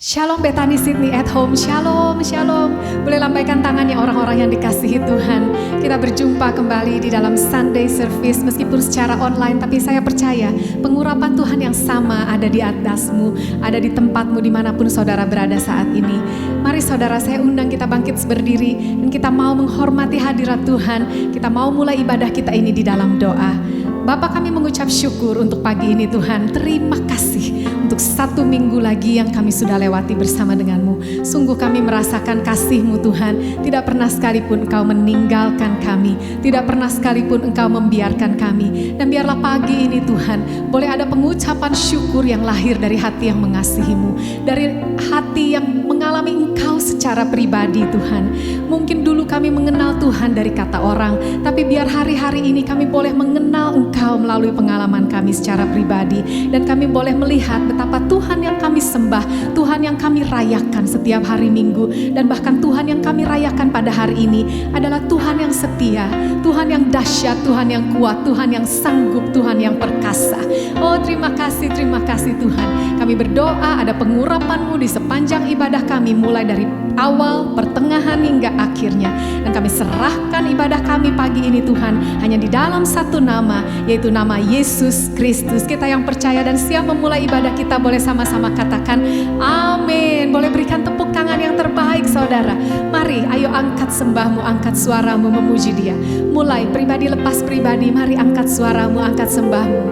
Shalom Bethany Sydney at home, shalom, shalom. Boleh lambaikan tangannya orang-orang yang dikasihi Tuhan. Kita berjumpa kembali di dalam Sunday Service meskipun secara online, tapi saya percaya pengurapan Tuhan yang sama ada di atasmu, ada di tempatmu dimanapun saudara berada saat ini. Mari saudara, saya undang kita bangkit berdiri dan kita mau menghormati hadirat Tuhan. Kita mau mulai ibadah kita ini di dalam doa. Bapa, kami mengucap syukur untuk pagi ini Tuhan. Terima kasih untuk 1 minggu lagi yang kami sudah lewati bersama denganmu. Sungguh kami merasakan kasih-Mu Tuhan. Tidak pernah sekalipun Engkau meninggalkan kami. Tidak pernah sekalipun Engkau membiarkan kami. Dan biarlah pagi ini Tuhan, boleh ada pengucapan syukur yang lahir dari hati yang mengasihi-Mu. Dari hati yang mengalami Engkau secara pribadi Tuhan. Mungkin dulu kami mengenal Tuhan dari kata orang, tapi biar hari-hari ini kami boleh mengenal Engkau melalui pengalaman kami secara pribadi. Dan kami boleh melihat betapa Tuhan yang kami sembah, Tuhan yang kami rayakan setiap hari Minggu, dan bahkan Tuhan yang kami rayakan pada hari ini adalah Tuhan yang setia, Tuhan yang dahsyat, Tuhan yang kuat, Tuhan yang sanggup, Tuhan yang perkasa. Oh, terima kasih Tuhan. Kami berdoa ada pengurapan-Mu di sepanjang ibadah kami, mulai dari awal, pertengahan hingga akhirnya. Dan kami serahkan ibadah kami pagi ini Tuhan hanya di dalam satu nama, yaitu nama Yesus Kristus. Kita yang percaya dan siap memulai ibadah kita boleh sama-sama katakan amin. Boleh berikan tepuk tangan yang terbaik saudara. Mari ayo angkat sembahmu, angkat suaramu memuji Dia. Mulai pribadi lepas pribadi, mari angkat suaramu, angkat sembahmu.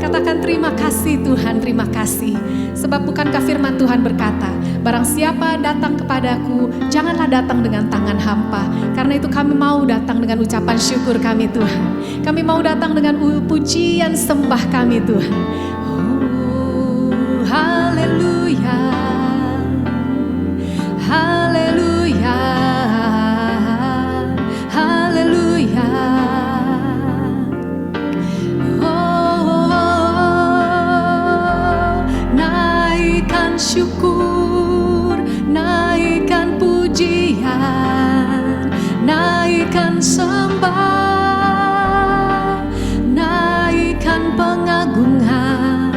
Katakan terima kasih Tuhan, terima kasih. Sebab bukankah firman Tuhan berkata, barang siapa datang kepadaku, janganlah datang dengan tangan hampa. Karena itu kami mau datang dengan ucapan syukur kami Tuhan. Kami mau datang dengan pujian sembah kami Tuhan. Oh, haleluya, haleluya, haleluya. Oh, naikkan syukur, naikkan pujian, naikkan sembah, naikkan pengagungan,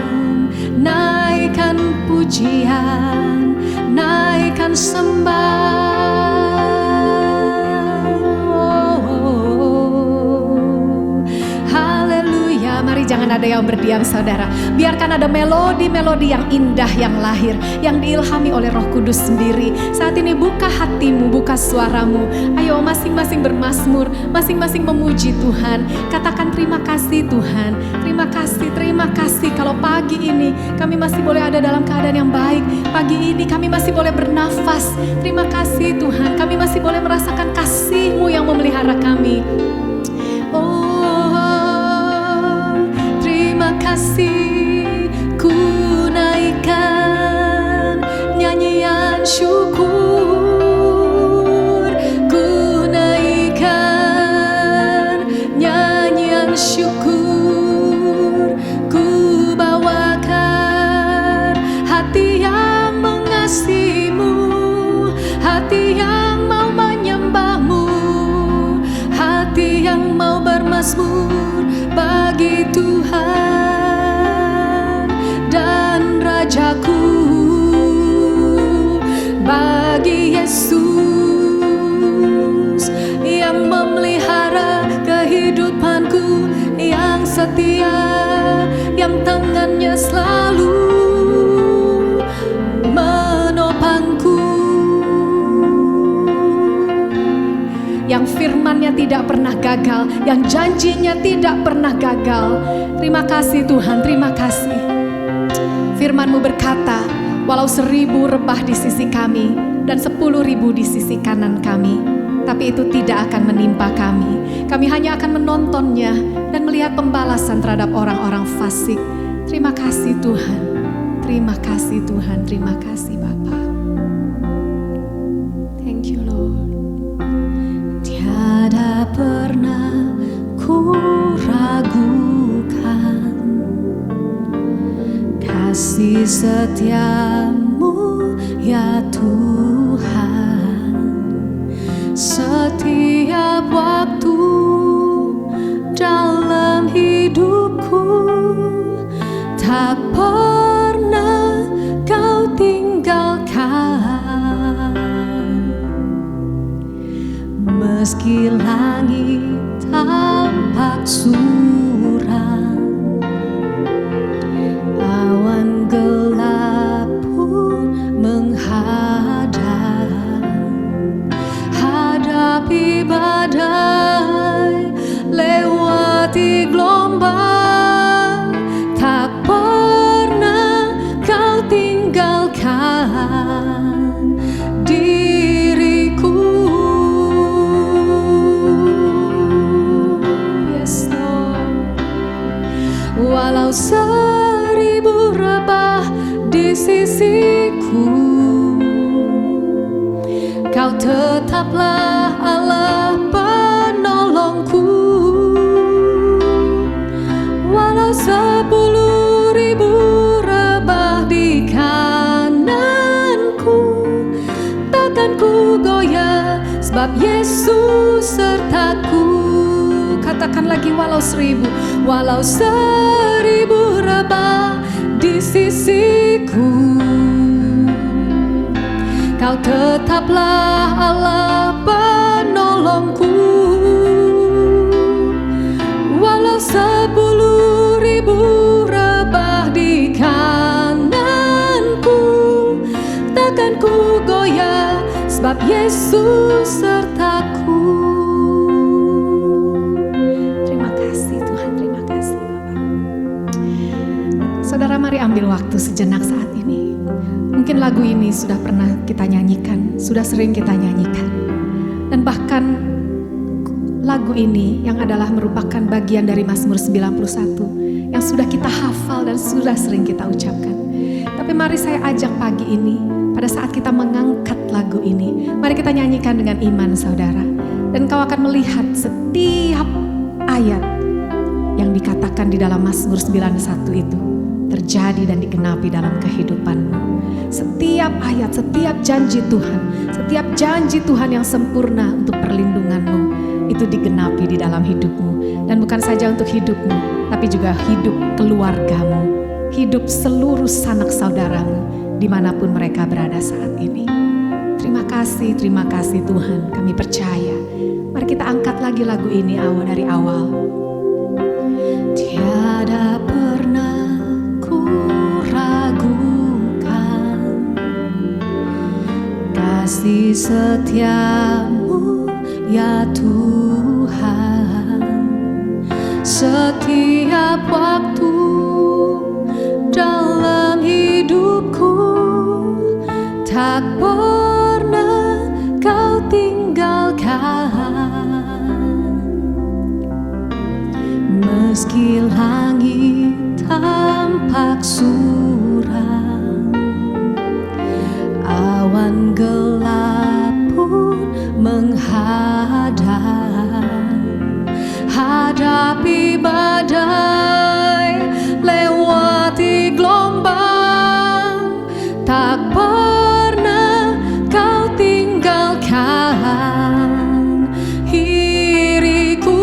naikkan pujian, naikkan sembah. Haleluya. Mari jangan ada yang berdiam saudara. Biarkan ada melodi-melodi yang indah yang lahir, yang diilhami oleh Roh Kudus sendiri. Saat ini buka hatimu, buka suaramu. Ayo masing-masing bermazmur, masing-masing memuji Tuhan. Katakan terima kasih Tuhan. Terima kasih kalau pagi ini kami masih boleh ada dalam keadaan yang baik. Pagi ini kami masih boleh bernafas. Terima kasih Tuhan, kami masih boleh merasakan kasih-Mu yang memelihara kami. Oh, terima kasih, ku naikkan nyanyian syukur, ku naikkan nyanyian syukur, ku bawakan hati yang mengasihi-Mu, hati yang mau menyembah-Mu, hati yang mau bermazmur bagi Tuhan dan Rajaku, bagi Yesus yang memelihara kehidupanku, yang setia, yang tangannya selalu menopangku, yang firman-Nya tidak pernah gagal, yang janjinya tidak pernah gagal. Terima kasih Tuhan, terima kasih. Firman-Mu berkata, walau 1000 rebah di sisi kami dan 10.000 di sisi kanan kami, tapi itu tidak akan menimpa kami. Kami hanya akan menontonnya dan melihat pembalasan terhadap orang-orang fasik. Terima kasih Tuhan, terima kasih Tuhan, terima kasih Bapa. Thank you Lord. Tiada pernah ku ragukan kasih setia-Mu ya Tuhan. Setiap waktu dalam hidupku tak pernah Kau tinggalkan. Meski langit tampak suram, awan gelap pun menghadap. Hadapi badai, lewati gelombang, tak pernah kau tinggalkan diriku. Yes Lord. Walau 1000 rebah di sisiku, Kau tetaplah Allah penolongku. Walau 10.000 rebah di kananku, takkan ku goyah, sebab Yesus sertaku. Katakan lagi, walau 1000 rebah di sisiku, Kau tetaplah Allah penolongku. Walau 10.000 rebah di kananku, takkan ku goyah, sebab Yesus sertaku. Terima kasih Tuhan, terima kasih Bapak. Saudara, mari ambil waktu sejenak saat ini. Mungkin lagu ini sudah pernah kita nyanyikan, sudah sering kita nyanyikan. Dan bahkan lagu ini yang adalah merupakan bagian dari Mazmur 91 yang sudah kita hafal dan sudah sering kita ucapkan. Tapi mari saya ajak pagi ini, pada saat kita mengangkat lagu ini, mari kita nyanyikan dengan iman saudara. Dan kau akan melihat setiap ayat yang dikatakan di dalam Mazmur 91 itu terjadi dan digenapi dalam kehidupanmu. Setiap ayat, setiap janji Tuhan yang sempurna untuk perlindunganmu itu digenapi di dalam hidupmu. Dan bukan saja untuk hidupmu, tapi juga hidup keluargamu, hidup seluruh sanak saudaramu dimanapun mereka berada saat ini. Terima kasih Tuhan, kami percaya. Mari kita angkat lagi lagu ini dari awal. Tiada pernah ku ragukan kasih setiamu ya Tuhan. Setiap waktu dalam hidupku, tak pernah kau tinggalkan. Meski langit tampak suram, awan gelap pun menghadap. Hadapi badai, lewati gelombang, tak pernah kau tinggalkan diriku.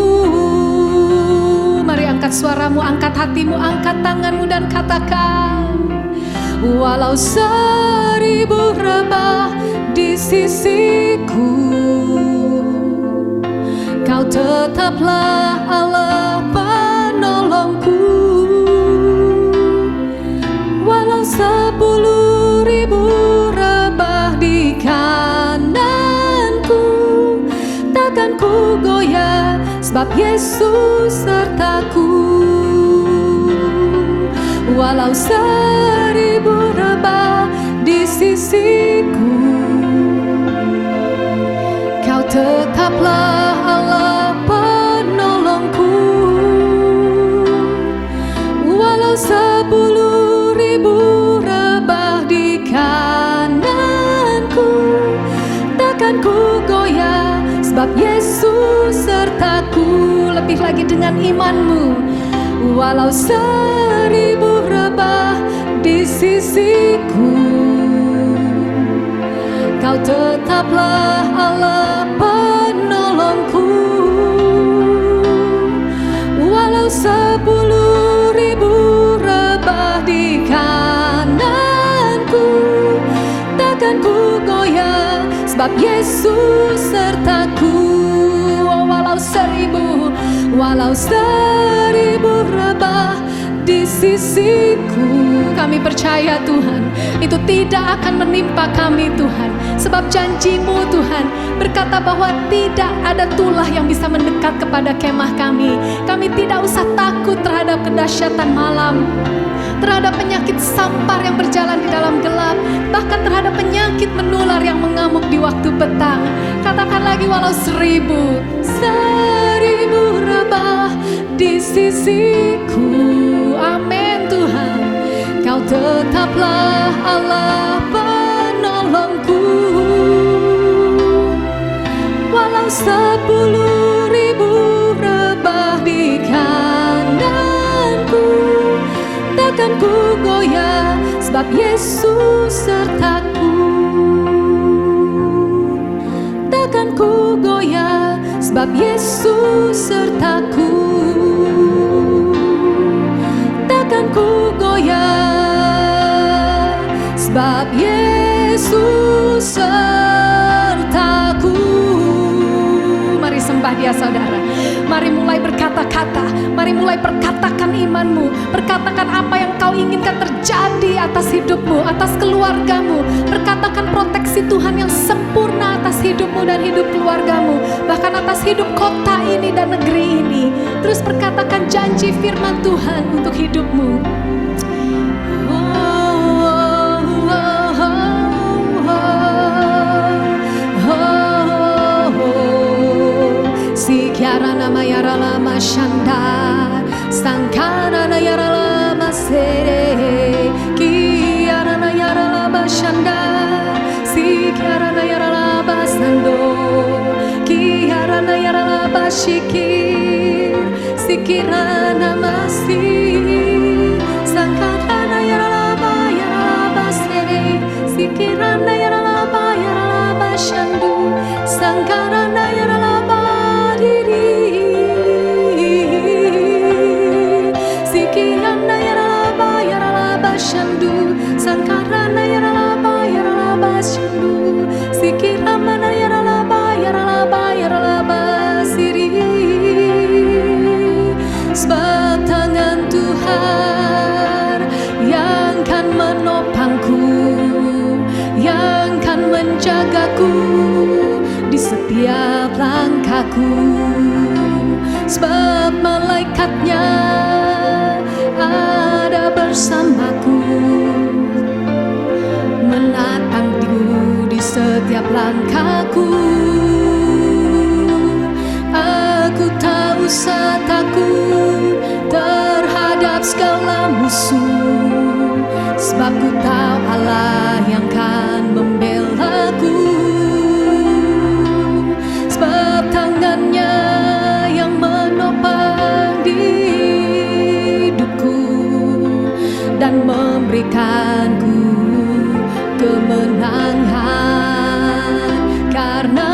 Mari angkat suaramu, angkat hatimu, angkat tanganmu dan katakan, walau 1000 rebah di sisiku, Kau tetaplah Allah penolongku. Walau 10.000 rebah di kananku, takkan ku goyah, sebab Yesus sertaku. Walau 1000 rebah di sisiku, Kau tetaplah Allah penolongku. Walau 10.000 rebah di kananku, takkan ku goyah, sebab Yesus sertaku. Lebih lagi dengan imanmu. Walau 1000 rebah di sisiku, Kau tetaplah Allah penolongku. Walau 10.000 rebah di kananku, takkan ku goyah, sebab Yesus sertaku. walau seribu rebah di sisiku. Kami percaya Tuhan, itu tidak akan menimpa kami Tuhan. Sebab janji-Mu Tuhan berkata bahwa tidak ada tulah yang bisa mendekat kepada kemah kami. Kami tidak usah takut terhadap kedahsyatan malam, terhadap penyakit sampar yang berjalan di dalam gelap, bahkan terhadap penyakit menular yang mengamuk di waktu petang. Katakan lagi, walau seribu rebah di sisiku. Amin Tuhan, Kau tetaplah Allah penolongku. Walau 10.000 rebah di kananku, takkan ku goyah, sebab Yesus sertaku. Takkan ku goyah, sebab Yesus sertaku. Takkan ku goyah, sebab Yesus sertaku. Mari sembah Dia saudara. Mari mulai berkata-kata, mari mulai perkatakan imanmu, perkatakan apa yang kau inginkan terjadi atas hidupmu, atas keluargamu. Perkatakan proteksi Tuhan yang sempurna atas hidupmu dan hidup keluargamu, bahkan atas hidup kota ini dan negeri ini. Terus perkatakan janji firman Tuhan untuk hidupmu. Sikiarana mayara lama shanda, sangkarana yara lama sere, kiarana yara lama shanda, sikiarana yara lama sando, kiarana yara lama shikir, sikirana masih, sangkarana yara lama sere, sikirana yara lama shandu, sangkarana yara lama Sikirana yaralaba shandu, sangkarana yaralaba shandu, sikiramana yaralaba siri. Sebab tangan Tuhan yang kan menopangku, yang kan menjagaku di setiap langkahku. Sebab malaikatnya ada bersamaku, menatangku di setiap langkahku. Aku tak usah takut terhadap segala musuh, sebab ku tahu Allah yang kan membelaku. Sebab tangannya yang menopang hidupku dan memberikanku kemenangan. Karena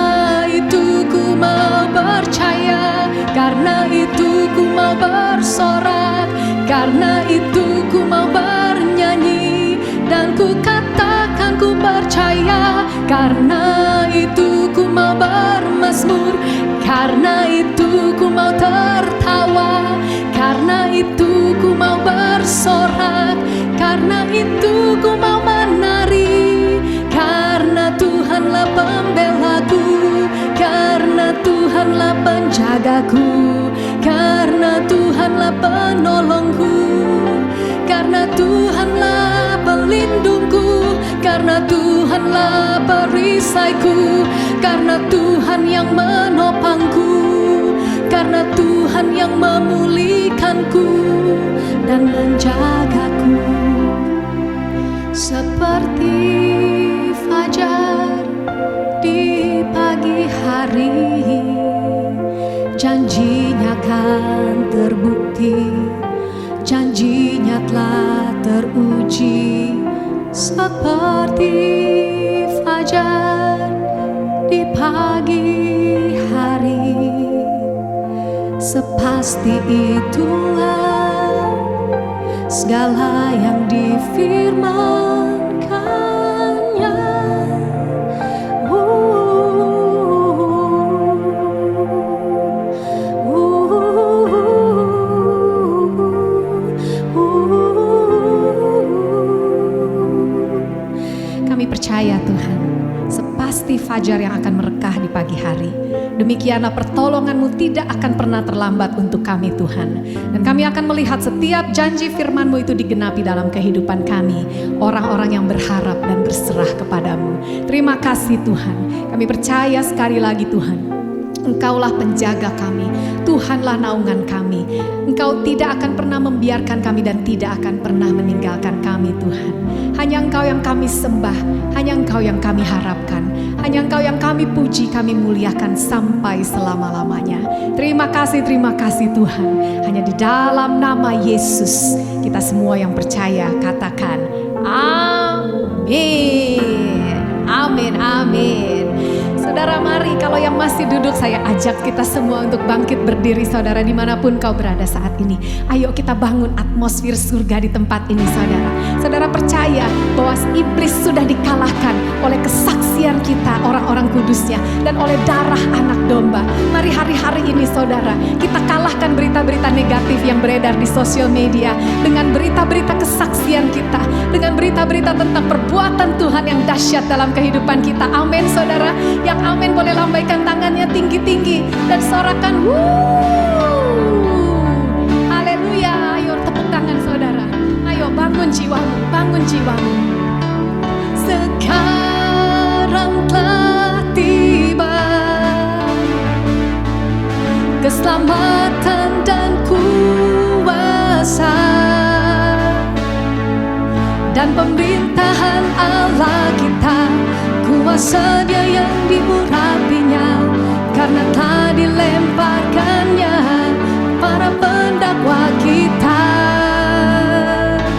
itu ku mau percaya, karena itu ku mau bersorak, karena itu ku mau bernyanyi dan ku katakan ku percaya. Karena itu ku mau bermazmur, karena itu ku mau tertawa, karena itu ku mau bersorak, karena itu ku mau menari. Karena Tuhanlah pembelaku, karena Tuhanlah penjagaku, karena Tuhanlah penolongku, karena Tuhanlah pelindungku, karena Tuhanlah perisaiku, karena Tuhan yang menopangku, karena Tuhan yang memulihkanku dan menjagaku. Seperti fajar di pagi hari, janjinya kan terbukti, janjinya telah teruji. Seperti fajar di pagi hari, sepasti itulah segala yang difirmankannya. percaya Tuhan, sepasti fajar yang akan merekah di pagi hari. Demikianlah pertolongan-Mu tidak akan pernah terlambat untuk kami Tuhan. Dan kami akan melihat setiap janji firman-Mu itu digenapi dalam kehidupan kami, orang-orang yang berharap dan berserah kepadamu. Terima kasih Tuhan. Kami percaya sekali lagi Tuhan, Engkaulah penjaga kami, Tuhanlah naungan kami. Engkau tidak akan pernah membiarkan kami dan tidak akan pernah meninggalkan kami Tuhan. Hanya Engkau yang kami sembah, hanya Engkau yang kami harapkan, hanya Engkau yang kami puji, kami muliakan sampai selama-lamanya. Terima kasih Tuhan. Hanya di dalam nama Yesus kita semua yang percaya katakan amin. Amin, amin. Saudara, mari kalau yang masih duduk saya ajak kita semua untuk bangkit berdiri saudara dimanapun kau berada saat ini. Ayo kita bangun atmosfer surga di tempat ini saudara. Saudara percaya bahwa iblis sudah dikalahkan oleh kesaksian kita orang-orang kudusnya dan oleh darah anak domba. Mari hari-hari ini saudara, kita kalahkan berita-berita negatif yang beredar di sosial media dengan berita-berita kesaksian kita, dengan berita-berita tentang perbuatan Tuhan yang dahsyat dalam kehidupan kita. Amin saudara. Yang amin boleh lambaikan tangannya tinggi-tinggi dan sorakan haleluya. Ayo tepuk tangan saudara. Ayo bangun jiwamu, bangun jiwamu. Sekarang telah tiba keselamatan dan kuasa dan pemerintahan Allah kita. Kuasa Dia yang diurapinya, karena telah dilemparkannya para pendakwa kita.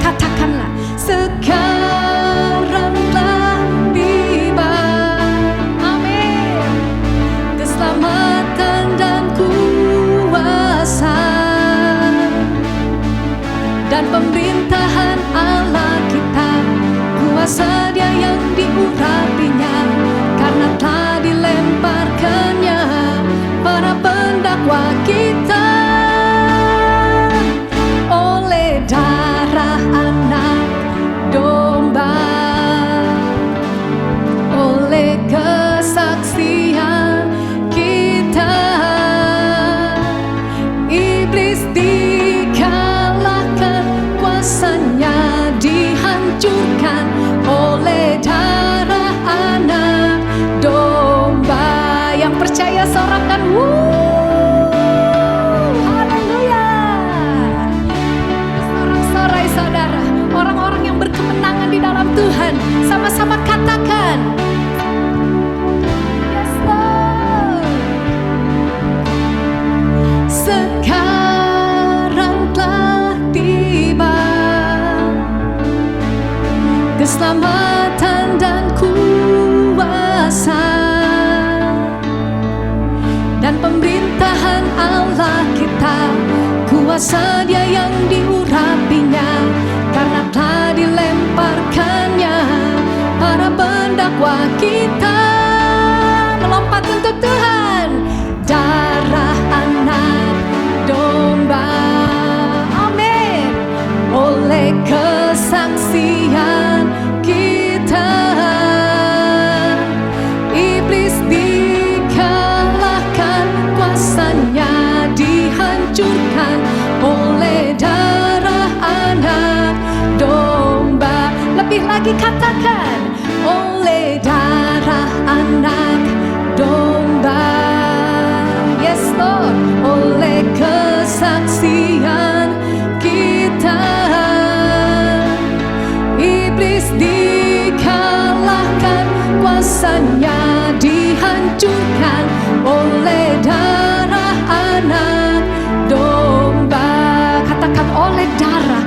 Katakanlah, sekarang telah tiba, amin, keselamatan dan kuasa dan pemerintahan Allah kita. Kuasa Dia yang diurapinya, karena telah dilemparkannya para pendakwa kita. Oleh darah anak domba, oleh kesaksian kita, iblis dikalahkan, kuasanya dihancurkan oleh darah anak domba. Yang percaya sorakan haleluya. Sorak-sorai saudara, orang-orang yang berkemenangan di dalam Tuhan, sama-sama katakan yes Lord. Sekarang telah tiba keselamatan dan kuasa dan pemerintahan Allah kita. Kuasa Dia yang diurapinya, karena telah dilemparkannya para pendakwa kita. Melompat untuk Tuhan. Darah anak domba, amin, oleh kesaksian kita, iblis dikalahkan, kuasanya dihancurkan oleh darah anak domba. Lebih lagi katakan, oleh darah anak domba. Yes Lord, oleh kesaksian kita, iblis dikalahkan, kuasanya dihancurkan oleh darah anak domba. Katakan oleh darah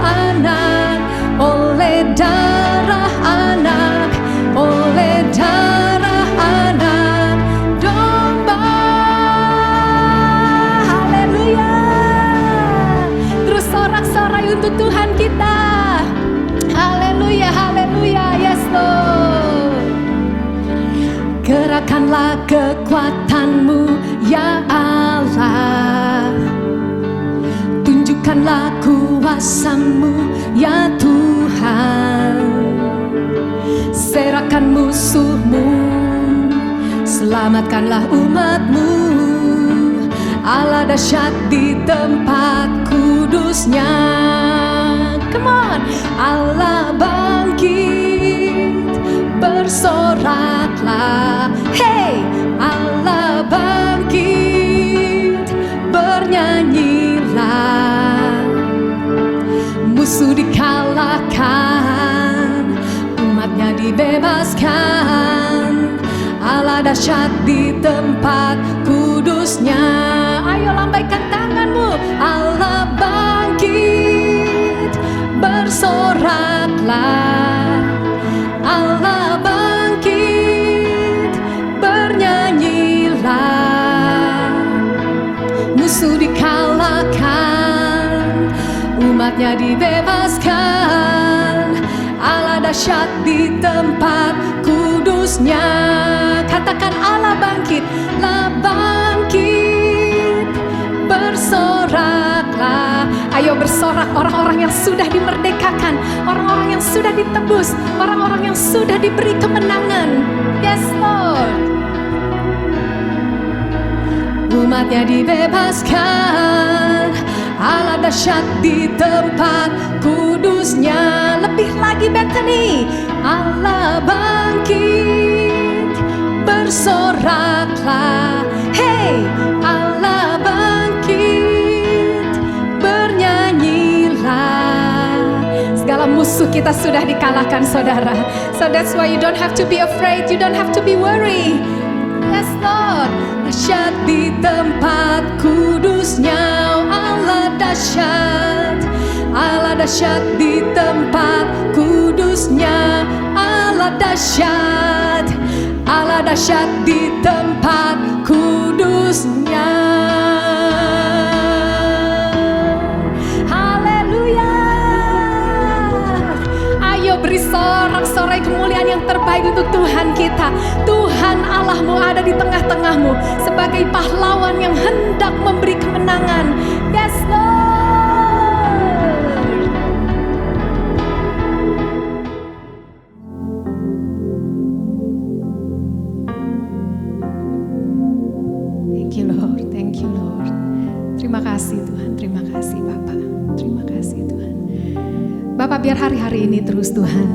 anak, oleh darah anak, oleh darah anak domba. Haleluya. Terus sorak-sorai untuk Tuhan kita. Haleluya, haleluya, yes Lord. Gerakkanlah kekuatan-Mu ya Allah, tunjukkanlah kuasa-Mu ya Tuhan. Singkirkan musuhmu, selamatkanlah umatmu. Allah dahsyat di tempat kudusnya. Come on. Allah bangkit, bersoraklah. Hey, Allah bangkit, bernyanyilah. Musuh dikalahkan, umatnya dibebaskan. Allah dahsyat di tempat kudusnya. Ayo lambaikan tanganmu. Allah bangkit, bersoraklah. Allah bangkit, bernyanyilah. Musuh dikalahkan, umatnya dibebaskan. Allah dahsyat di tempat kudusnya. Katakan Allah bangkit, Allah bangkit, bersoraklah. Ayo bersorak orang-orang yang sudah dimerdekakan, orang-orang yang sudah ditebus, orang-orang yang sudah diberi kemenangan. Yes Lord. Umatnya dibebaskan, Allah dahsyat di tempat kudusnya. Lebih lagi Bethany, Allah bangkit, bersoraklah. Hey, Allah bangkit, bernyanyilah. Segala musuh kita sudah dikalahkan saudara. So that's why you don't have to be afraid, you don't have to be worried. Yes Lord. Dahsyat di tempat kudusnya. Allah dahsyat, Allah dahsyat di tempat kudusnya. Allah dahsyat, Allah dahsyat di tempat kudusnya. Haleluya. Ayo beri sorak-sorai kemuliaan yang terbaik untuk Tuhan kita. Tuhan Allahmu ada di tengah-tengahmu sebagai pahlawan yang hendak memberi kemenangan. Yes Lord. Thank you Lord, thank you Lord. Terima kasih Tuhan, terima kasih Bapak. Terima kasih Tuhan. Bapak, biar hari-hari ini terus Tuhan,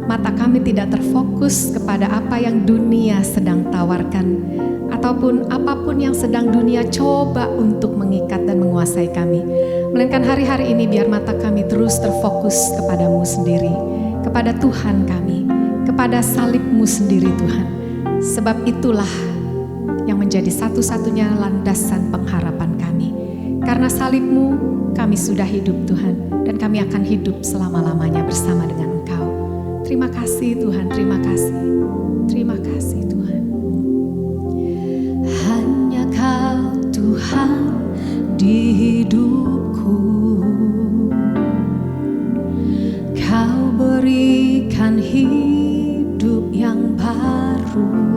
mata kami tidak terfokus kepada apa yang dunia sedang tawarkan, ataupun apapun yang sedang dunia coba untuk mengikat dan menguasai kami. Melainkan hari-hari ini biar mata kami terus terfokus kepadamu sendiri, kepada Tuhan kami, kepada salib-Mu sendiri Tuhan. Sebab itulah yang menjadi satu-satunya landasan pengharapan kami. Karena salib-Mu kami sudah hidup Tuhan, dan kami akan hidup selama-lamanya bersama dengan Engkau. Terima kasih Tuhan, terima kasih. Terima kasih Tuhan. Hanya Kau Tuhan di hidupku. Kau berikan hidup yang baru.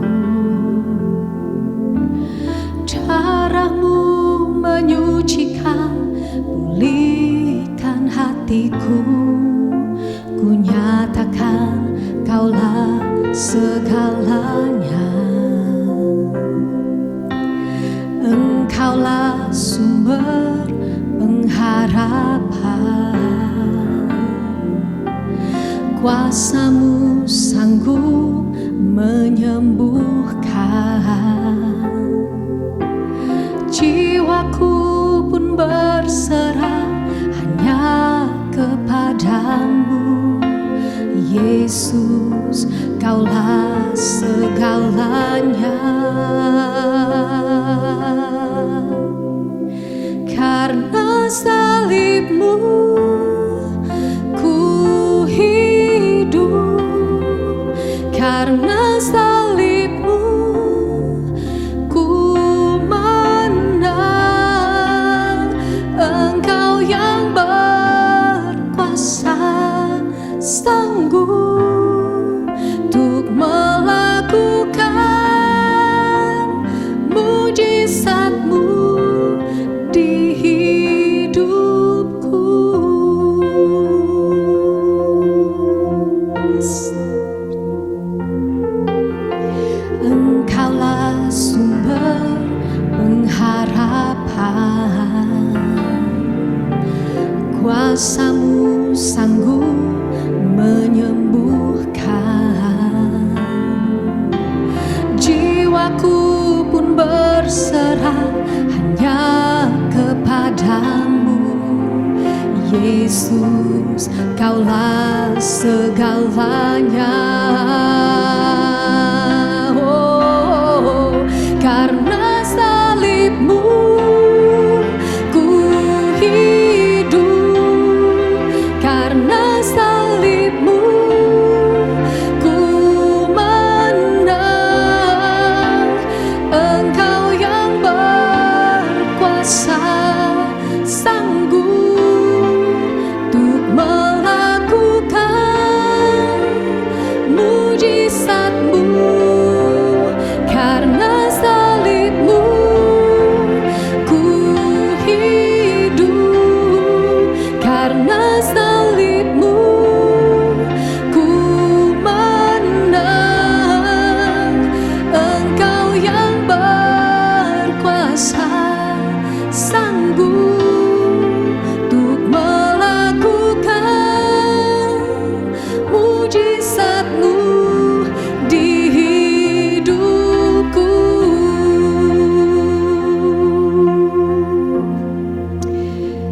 Darah-Mu menyucikan, pulihkan hatiku. Ku nyatakan Kaulah segalanya. Engkaulah sumber pengharapan. Kuasa-Mu sanggup menyembuhkan. Jiwaku pun berserah hanya kepadamu. Yesus, Kaulah segalanya. Karena salib-Mu ku hidup. Karena salib-Mu ku menang. Engkau yang berkuasa, sanggup untuk melakukan mujizat-Mu di hidupku. Yes. Yesus, Kaulah segalanya. Oh, karena salib-Mu ku hidup, karena salib-Mu ku menang. Engkau yang berkuasa, sanggup untuk melakukan mujizat-Mu. Karena salib-Mu ku hidup, karena salib-Mu ku menang. Engkau yang berkuasa, sanggup untuk melakukan mujizat-Mu di hidupku.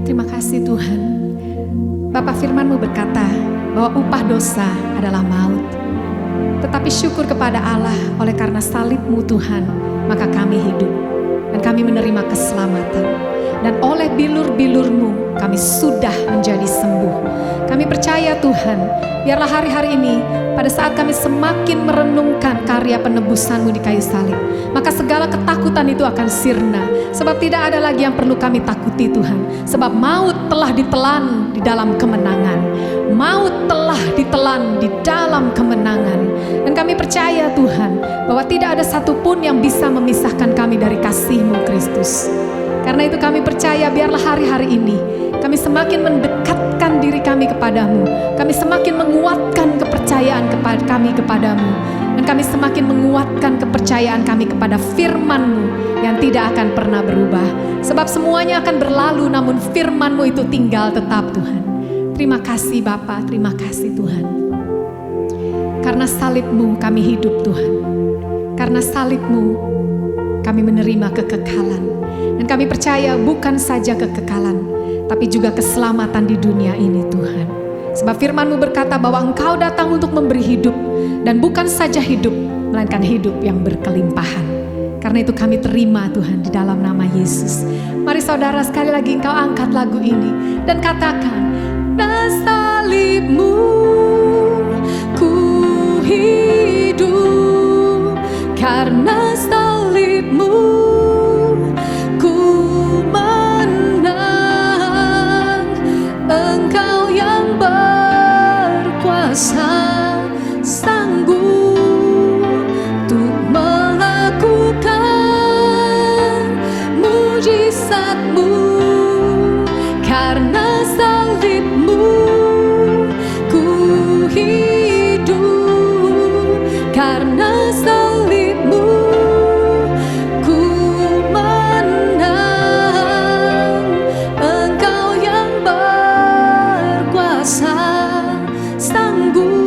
Terima kasih Tuhan. Bapa, firman-Mu berkata bahwa upah dosa adalah maut. Tetapi syukur kepada Allah, oleh karena salib-Mu Tuhan, maka kami hidup dan kami menerima keselamatan. Dan oleh bilur-bilur-Mu kami sudah menjadi sembuh. Kami percaya Tuhan, biarlah hari-hari ini pada saat kami semakin merenungkan karya penebusan-Mu di kayu salib, maka segala ketakutan itu akan sirna. Sebab tidak ada lagi yang perlu kami takuti Tuhan. Sebab maut telah ditelan di dalam kemenangan. Maut telah ditelan di dalam kemenangan. Dan kami percaya Tuhan, bahwa tidak ada satupun yang bisa memisahkan kami dari kasih-Mu Kristus. Karena itu kami percaya, biarlah hari-hari ini kami semakin mendekatkan diri kami kepadamu. Kami semakin menguatkan kepercayaan kami kepadamu. Dan kami semakin menguatkan kepercayaan kami kepada firman-Mu yang tidak akan pernah berubah. Sebab semuanya akan berlalu, namun firman-Mu itu tinggal tetap Tuhan. Terima kasih Bapa, terima kasih Tuhan. Karena salib-Mu kami hidup Tuhan. Karena salib-Mu kami menerima kekekalan. Dan kami percaya bukan saja kekekalan, tapi juga keselamatan di dunia ini Tuhan. Sebab firman-Mu berkata bahwa Engkau datang untuk memberi hidup. Dan bukan saja hidup, melainkan hidup yang berkelimpahan. Karena itu kami terima Tuhan di dalam nama Yesus. Mari saudara, sekali lagi engkau angkat lagu ini dan katakan, "Na salib-Mu ku hidup, karena salib-Mu ku menang. Engkau yang berkuasa, sanggup untuk melakukan mujizat-Mu. Karena salib-Mu ku hidup, karena salib-Mu ku menang. Engkau yang berkuasa, sanggup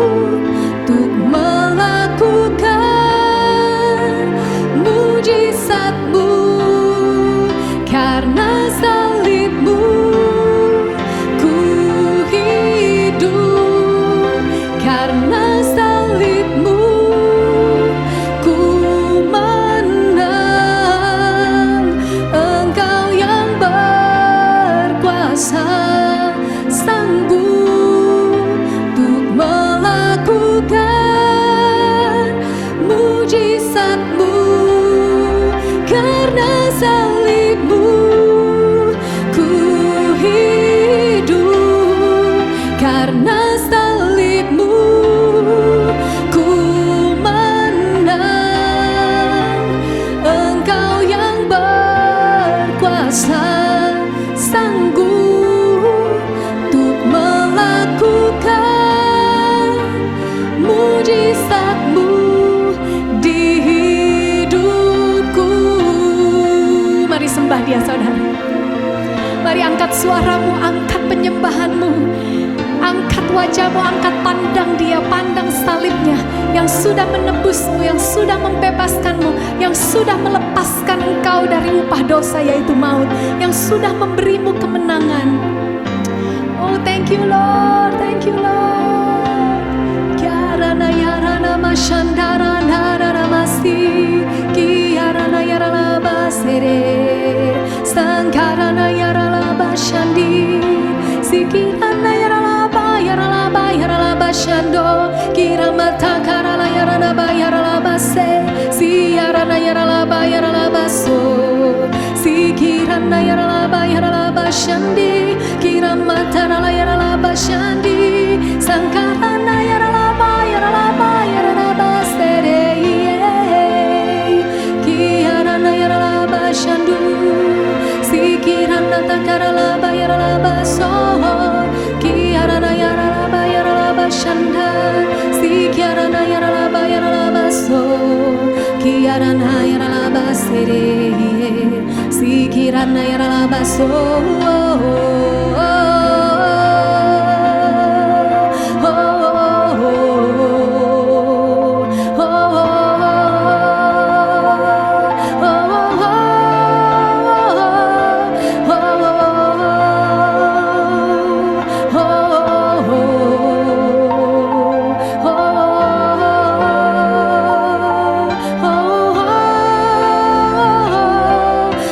untuk melakukan mujizat-Mu. Karena salib-Mu ku hidup, karena salib-Mu ku menang. Engkau yang berkuasa, sanggup untuk melakukan mujizat-Mu. Karena salib-Mu ku hidup, karena salib-Mu ku menang. Engkau yang berkuasa, sanggup untuk melakukan mujizat-Mu di hidupku. Mari sembah Dia saudara. Mari angkat suaramu, angkat penyembahanmu, angkat wajahmu, angkat pandang Dia, pandang salibnya yang sudah menebusmu, yang sudah membebaskanmu, yang sudah melepaskan engkau dari upah dosa yaitu maut, yang sudah memberimu kemenangan. Oh, thank you Lord, thank you Lord. Kiarana yarana mashandara narana masi, kiarana yarala basere, sangkarana yarala bashandi, sikirana yarala bashando, kiramata karala yarana bayarala base, siarana yarala baso, sikirana yarala bashandi, kiramata yarala bashandi, sangkarana yarala basere, kiarana yarala bashandu, sikirana takarala baso, kiarana yarala bashanda, sikirana yarala baso, kiarana yarala basere, sikirana yarala baso.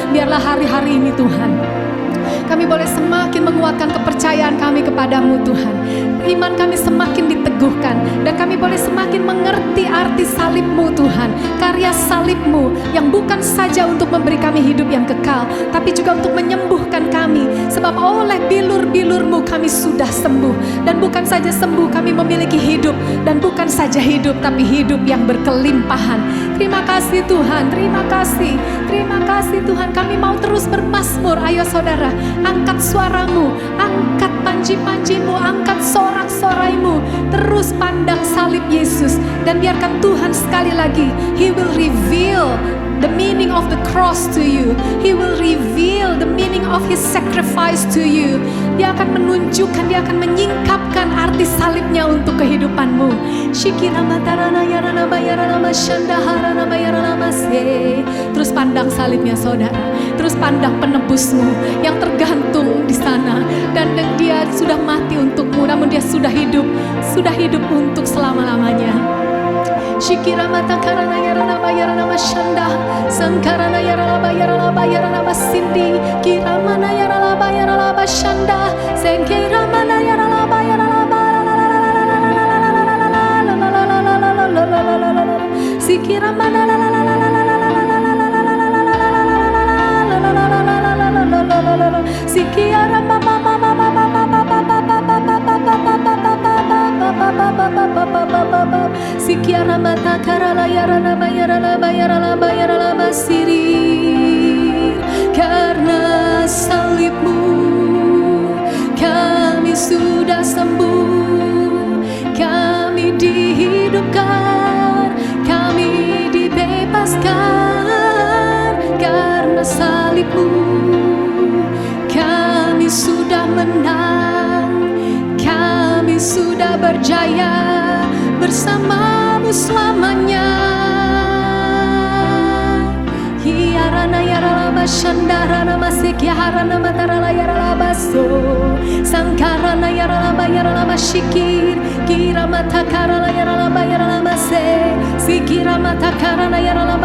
Biarlah hari-hari ini Tuhan, kami boleh semakin menguatkan kepercayaan kami kepadamu Tuhan. Iman kami semakin diteguhkan, dan kami boleh semakin mengerti arti salib-Mu Tuhan. Karya salib-Mu yang bukan saja untuk memberi kami hidup yang kekal, tapi juga untuk menyembuhkan kami. Sebab oleh bilur-bilur-Mu kami sudah sembuh. Dan bukan saja sembuh, kami memiliki hidup. Dan bukan saja hidup, tapi hidup yang berkelimpahan. Terima kasih Tuhan, terima kasih. Terima kasih Tuhan, kami mau terus bermazmur. Ayo saudara, angkat suaramu, angkat panji-panjimu, angkat sorak-soraimu. Terus pandang salib Yesus, dan biarkan Tuhan sekali lagi, He will reveal the meaning of the cross to you. He will reveal the meaning of His sacrifice to you. Dia akan menunjukkan, dia akan menyingkapkan arti salibnya untuk kehidupanmu. Terus pandang salibnya saudara. Terus pandang penebusmu yang tergantung di sana. Dan dia sudah mati untukmu, namun dia sudah hidup untuk selama-lamanya. Shikira mata karana yarana bayarana mashanda, sangkarana yarala bayarana basindi, kira mana yarala bayarala bashanda, sengkira mana yarala bayarala sikira mana sikira sikiara mata karala yarana bayarala basiri. Karena salibmu kami sudah sembuh, kami dihidupkan, kami dibebaskan. Karena salibmu kami sudah menang, kami sudah berjaya bersamamu selamanya. Hiarana yarala bashandarana masikya harana matarala yarala baso, sangkarana yarala bashikir, kira matakarala yarala mase, sikira matakarana yarala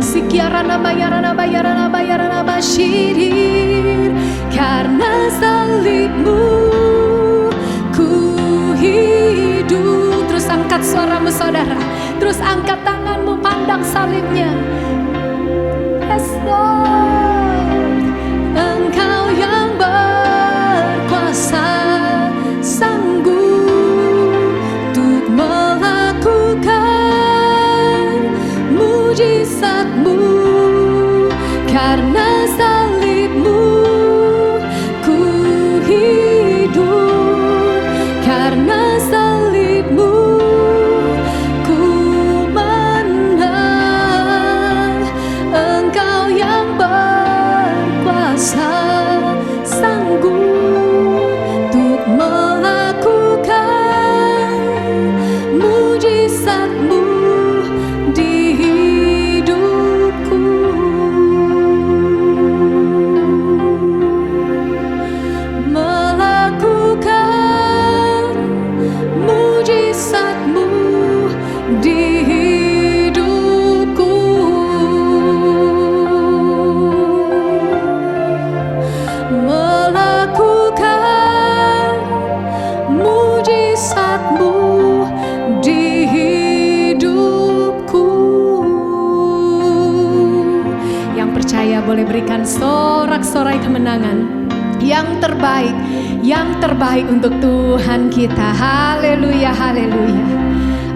sikiarana bayarana bashirir. Karena salibmu ku hidup. Terus angkat suaramu saudara, terus angkat tanganmu, pandang salibnya. Yes Lord, Engkau yang berkuasa, sanggup untuk melakukan mujizat-Mu. Karena salibmu ku hidup, karena salibmu ku menang. Engkau yang kemenangan. Yang terbaik untuk Tuhan kita. Haleluya, haleluya.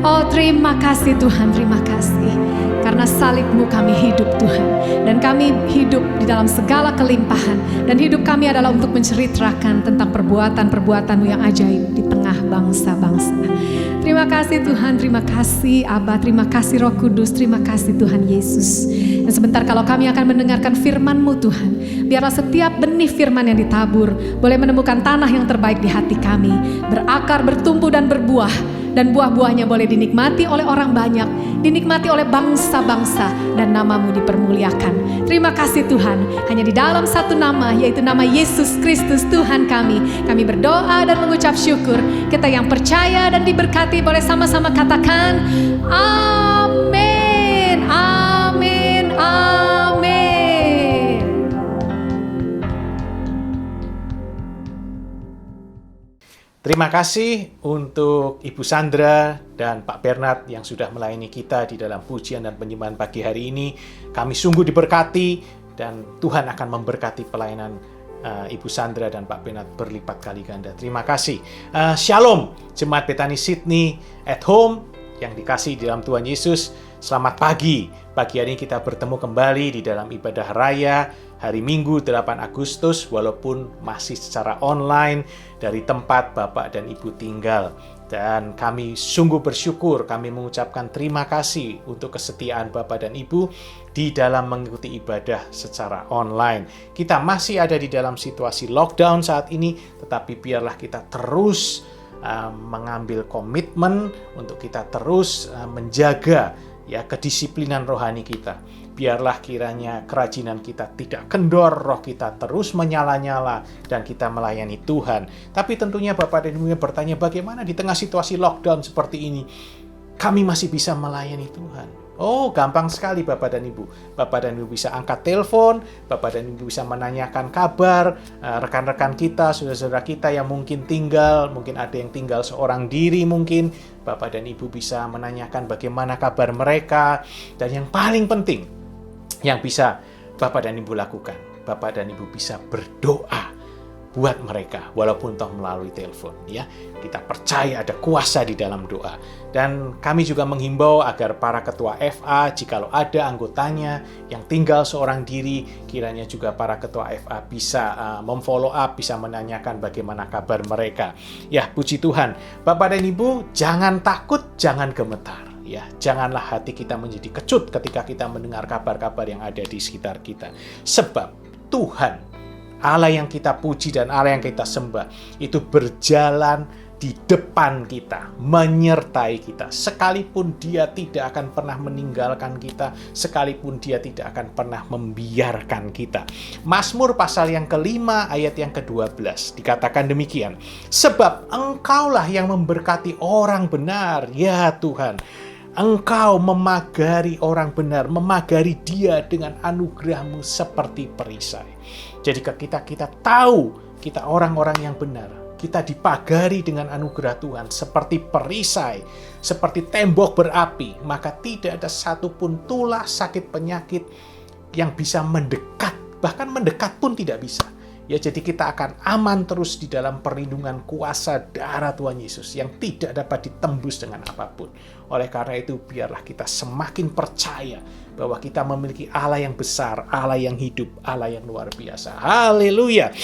Oh, terima kasih Tuhan, terima kasih. Karena salib-Mu kami hidup Tuhan. Dan kami hidup di dalam segala kelimpahan. Dan hidup kami adalah untuk menceritakan tentang perbuatan-perbuatan-Mu yang ajaib di tengah bangsa-bangsa. Terima kasih Tuhan, terima kasih Aba, terima kasih Roh Kudus, terima kasih Tuhan Yesus. Dan sebentar kalau kami akan mendengarkan firman-Mu Tuhan, biarlah setiap benih firman yang ditabur boleh menemukan tanah yang terbaik di hati kami, berakar, bertumbuh dan berbuah, dan buah-buahnya boleh dinikmati oleh orang banyak, dinikmati oleh bangsa-bangsa, dan nama-Mu dipermuliakan. Terima kasih Tuhan, hanya di dalam satu nama, yaitu nama Yesus Kristus Tuhan kami berdoa dan mengucap syukur. Kita yang percaya dan diberkati boleh sama-sama katakan amin, amin, amin. Terima kasih untuk Ibu Sandra dan Pak Bernard yang sudah melayani kita di dalam pujian dan penyembahan pagi hari ini. Kami sungguh diberkati dan Tuhan akan memberkati pelayanan Ibu Sandra dan Pak Bernard berlipat kali ganda. Terima kasih. Shalom, Jemaat Bethany Sydney at Home yang dikasihi di dalam Tuhan Yesus. Selamat pagi. Pagi hari ini kita bertemu kembali di dalam ibadah raya hari Minggu 8 Agustus walaupun masih secara online dari tempat Bapak dan Ibu tinggal. Dan kami sungguh bersyukur, kami mengucapkan terima kasih untuk kesetiaan Bapak dan Ibu di dalam mengikuti ibadah secara online. Kita masih ada di dalam situasi lockdown saat ini, tetapi biarlah kita terus mengambil komitmen untuk kita terus menjaga kedisiplinan rohani kita. Biarlah kiranya kerajinan kita tidak kendor, roh kita terus menyala-nyala dan kita melayani Tuhan. Tapi tentunya Bapak dan Ibu bertanya, bagaimana di tengah situasi lockdown seperti ini kami masih bisa melayani Tuhan? Oh, gampang sekali Bapak dan Ibu. Bapak dan Ibu bisa angkat telepon, Bapak dan Ibu bisa menanyakan kabar rekan-rekan kita, saudara-saudara kita yang mungkin ada yang tinggal seorang diri mungkin. Bapak dan Ibu bisa menanyakan bagaimana kabar mereka. Dan yang paling penting yang bisa Bapak dan Ibu lakukan, Bapak dan Ibu bisa berdoa buat mereka walaupun toh melalui telepon ya. Kita percaya ada kuasa di dalam doa. Dan kami juga menghimbau agar para ketua FA, jikalau ada anggotanya yang tinggal seorang diri, kiranya juga para ketua FA bisa memfollow up, bisa menanyakan bagaimana kabar mereka. Ya, puji Tuhan. Bapak dan Ibu, jangan takut, jangan gemetar. Ya, janganlah hati kita menjadi kecut ketika kita mendengar kabar-kabar yang ada di sekitar kita. Sebab Tuhan, Allah yang kita puji dan Allah yang kita sembah, itu berjalan di depan kita, menyertai kita. Sekalipun Dia tidak akan pernah meninggalkan kita, sekalipun Dia tidak akan pernah membiarkan kita. Mazmur pasal yang ke-5 ayat yang ke-12 dikatakan demikian. Sebab Engkaulah yang memberkati orang benar, ya Tuhan. Engkau memagari orang benar, memagari dia dengan anugerah-Mu seperti perisai. Jadi kita tahu kita orang-orang yang benar. Kita dipagari dengan anugerah Tuhan seperti perisai, seperti tembok berapi. Maka tidak ada satupun tulah, sakit, penyakit yang bisa mendekat. Bahkan mendekat pun tidak bisa. Ya, jadi kita akan aman terus di dalam perlindungan kuasa darah Tuhan Yesus yang tidak dapat ditembus dengan apapun. Oleh karena itu, biarlah kita semakin percaya bahwa kita memiliki Allah yang besar, Allah yang hidup, Allah yang luar biasa. Haleluya.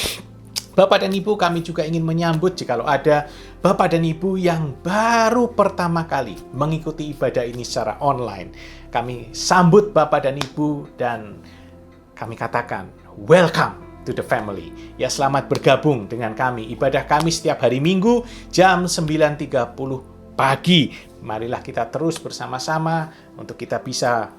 Bapak dan Ibu, kami juga ingin menyambut jikalau ada Bapak dan Ibu yang baru pertama kali mengikuti ibadah ini secara online. Kami sambut Bapak dan Ibu dan kami katakan, welcome to the family. Ya, selamat bergabung dengan kami. Ibadah kami setiap hari Minggu jam 9.30 pagi. Marilah kita terus bersama-sama untuk kita bisa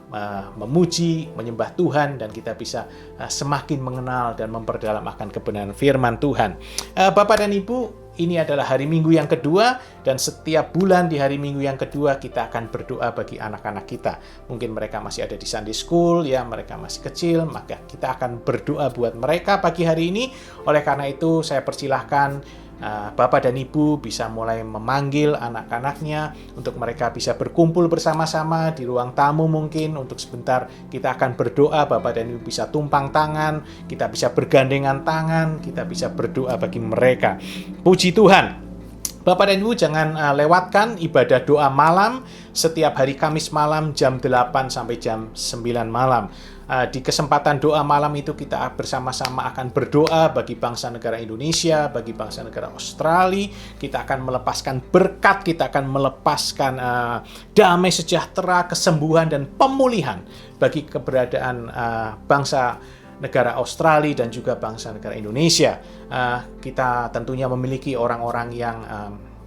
memuji, menyembah Tuhan, dan kita bisa semakin mengenal dan memperdalam akan kebenaran firman Tuhan. Bapak dan Ibu, ini adalah hari Minggu yang kedua, dan setiap bulan di hari Minggu yang kedua kita akan berdoa bagi anak-anak kita. Mungkin mereka masih ada di Sunday School, ya mereka masih kecil, maka kita akan berdoa buat mereka pagi hari ini. Oleh karena itu saya persilahkan Bapak dan Ibu bisa mulai memanggil anak-anaknya untuk mereka bisa berkumpul bersama-sama di ruang tamu mungkin. Untuk sebentar kita akan berdoa, Bapak dan Ibu bisa tumpang tangan, kita bisa bergandengan tangan, kita bisa berdoa bagi mereka. Puji Tuhan. Bapak dan Ibu jangan lewatkan ibadah doa malam setiap hari Kamis malam jam 8 sampai jam 9 malam. Di kesempatan doa malam itu kita bersama-sama akan berdoa bagi bangsa negara Indonesia, bagi bangsa negara Australia. Kita akan melepaskan berkat, kita akan melepaskan damai sejahtera, kesembuhan dan pemulihan bagi keberadaan bangsa negara Australia dan juga bangsa negara Indonesia. Kita tentunya memiliki orang-orang yang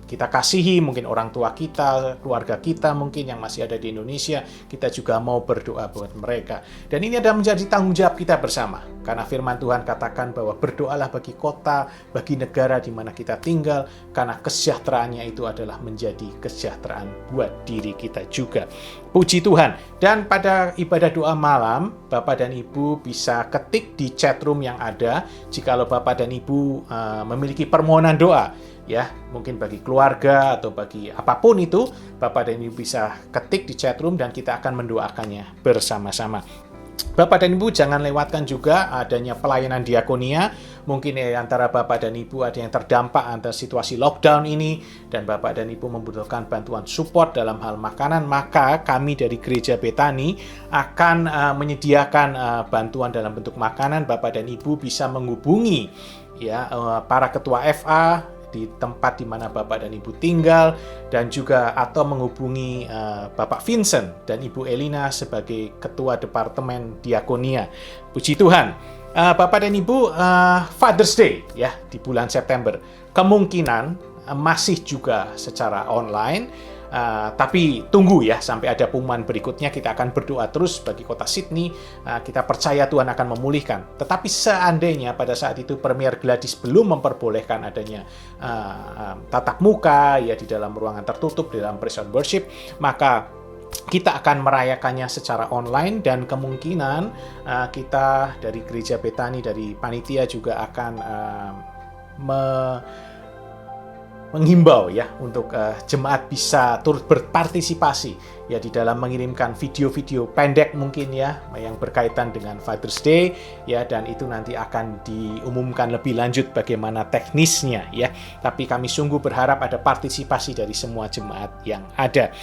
kita kasihi, mungkin orang tua kita, keluarga kita mungkin yang masih ada di Indonesia. Kita juga mau berdoa buat mereka. Dan ini adalah menjadi tanggung jawab kita bersama. Karena firman Tuhan katakan bahwa berdoalah bagi kota, bagi negara di mana kita tinggal, karena kesejahteraannya itu adalah menjadi kesejahteraan buat diri kita juga. Puji Tuhan. Dan pada ibadah doa malam, Bapak dan Ibu bisa ketik di chat room yang ada, jikalau Bapak dan Ibu memiliki permohonan doa, ya, mungkin bagi keluarga atau bagi apapun itu, Bapak dan Ibu bisa ketik di chat room dan kita akan mendoakannya bersama-sama. Bapak dan Ibu jangan lewatkan juga adanya pelayanan diakonia. Mungkin antara Bapak dan Ibu ada yang terdampak antara situasi lockdown ini dan Bapak dan Ibu membutuhkan bantuan support dalam hal makanan, maka kami dari Gereja Betani akan menyediakan bantuan dalam bentuk makanan. Bapak dan Ibu bisa menghubungi ya para ketua FA di tempat di mana Bapak dan Ibu tinggal, dan juga atau menghubungi Bapak Vincent dan Ibu Elina sebagai Ketua Departemen Diakonia. Puji Tuhan. Bapak dan Ibu, Father's Day ya di bulan September kemungkinan masih juga secara online. Tapi tunggu ya sampai ada pengumuman berikutnya. Kita akan berdoa terus bagi kota Sydney. Kita percaya Tuhan akan memulihkan. Tetapi seandainya pada saat itu Premier Gladys belum memperbolehkan adanya tatap muka ya di dalam ruangan tertutup, di dalam praise and worship, maka kita akan merayakannya secara online. Dan kemungkinan kita dari Gereja Betani, dari panitia juga akan menghimbau ya untuk jemaat bisa turut berpartisipasi ya di dalam mengirimkan video-video pendek mungkin ya yang berkaitan dengan Father's Day ya, dan itu nanti akan diumumkan lebih lanjut bagaimana teknisnya ya. Tapi kami sungguh berharap ada partisipasi dari semua jemaat yang ada.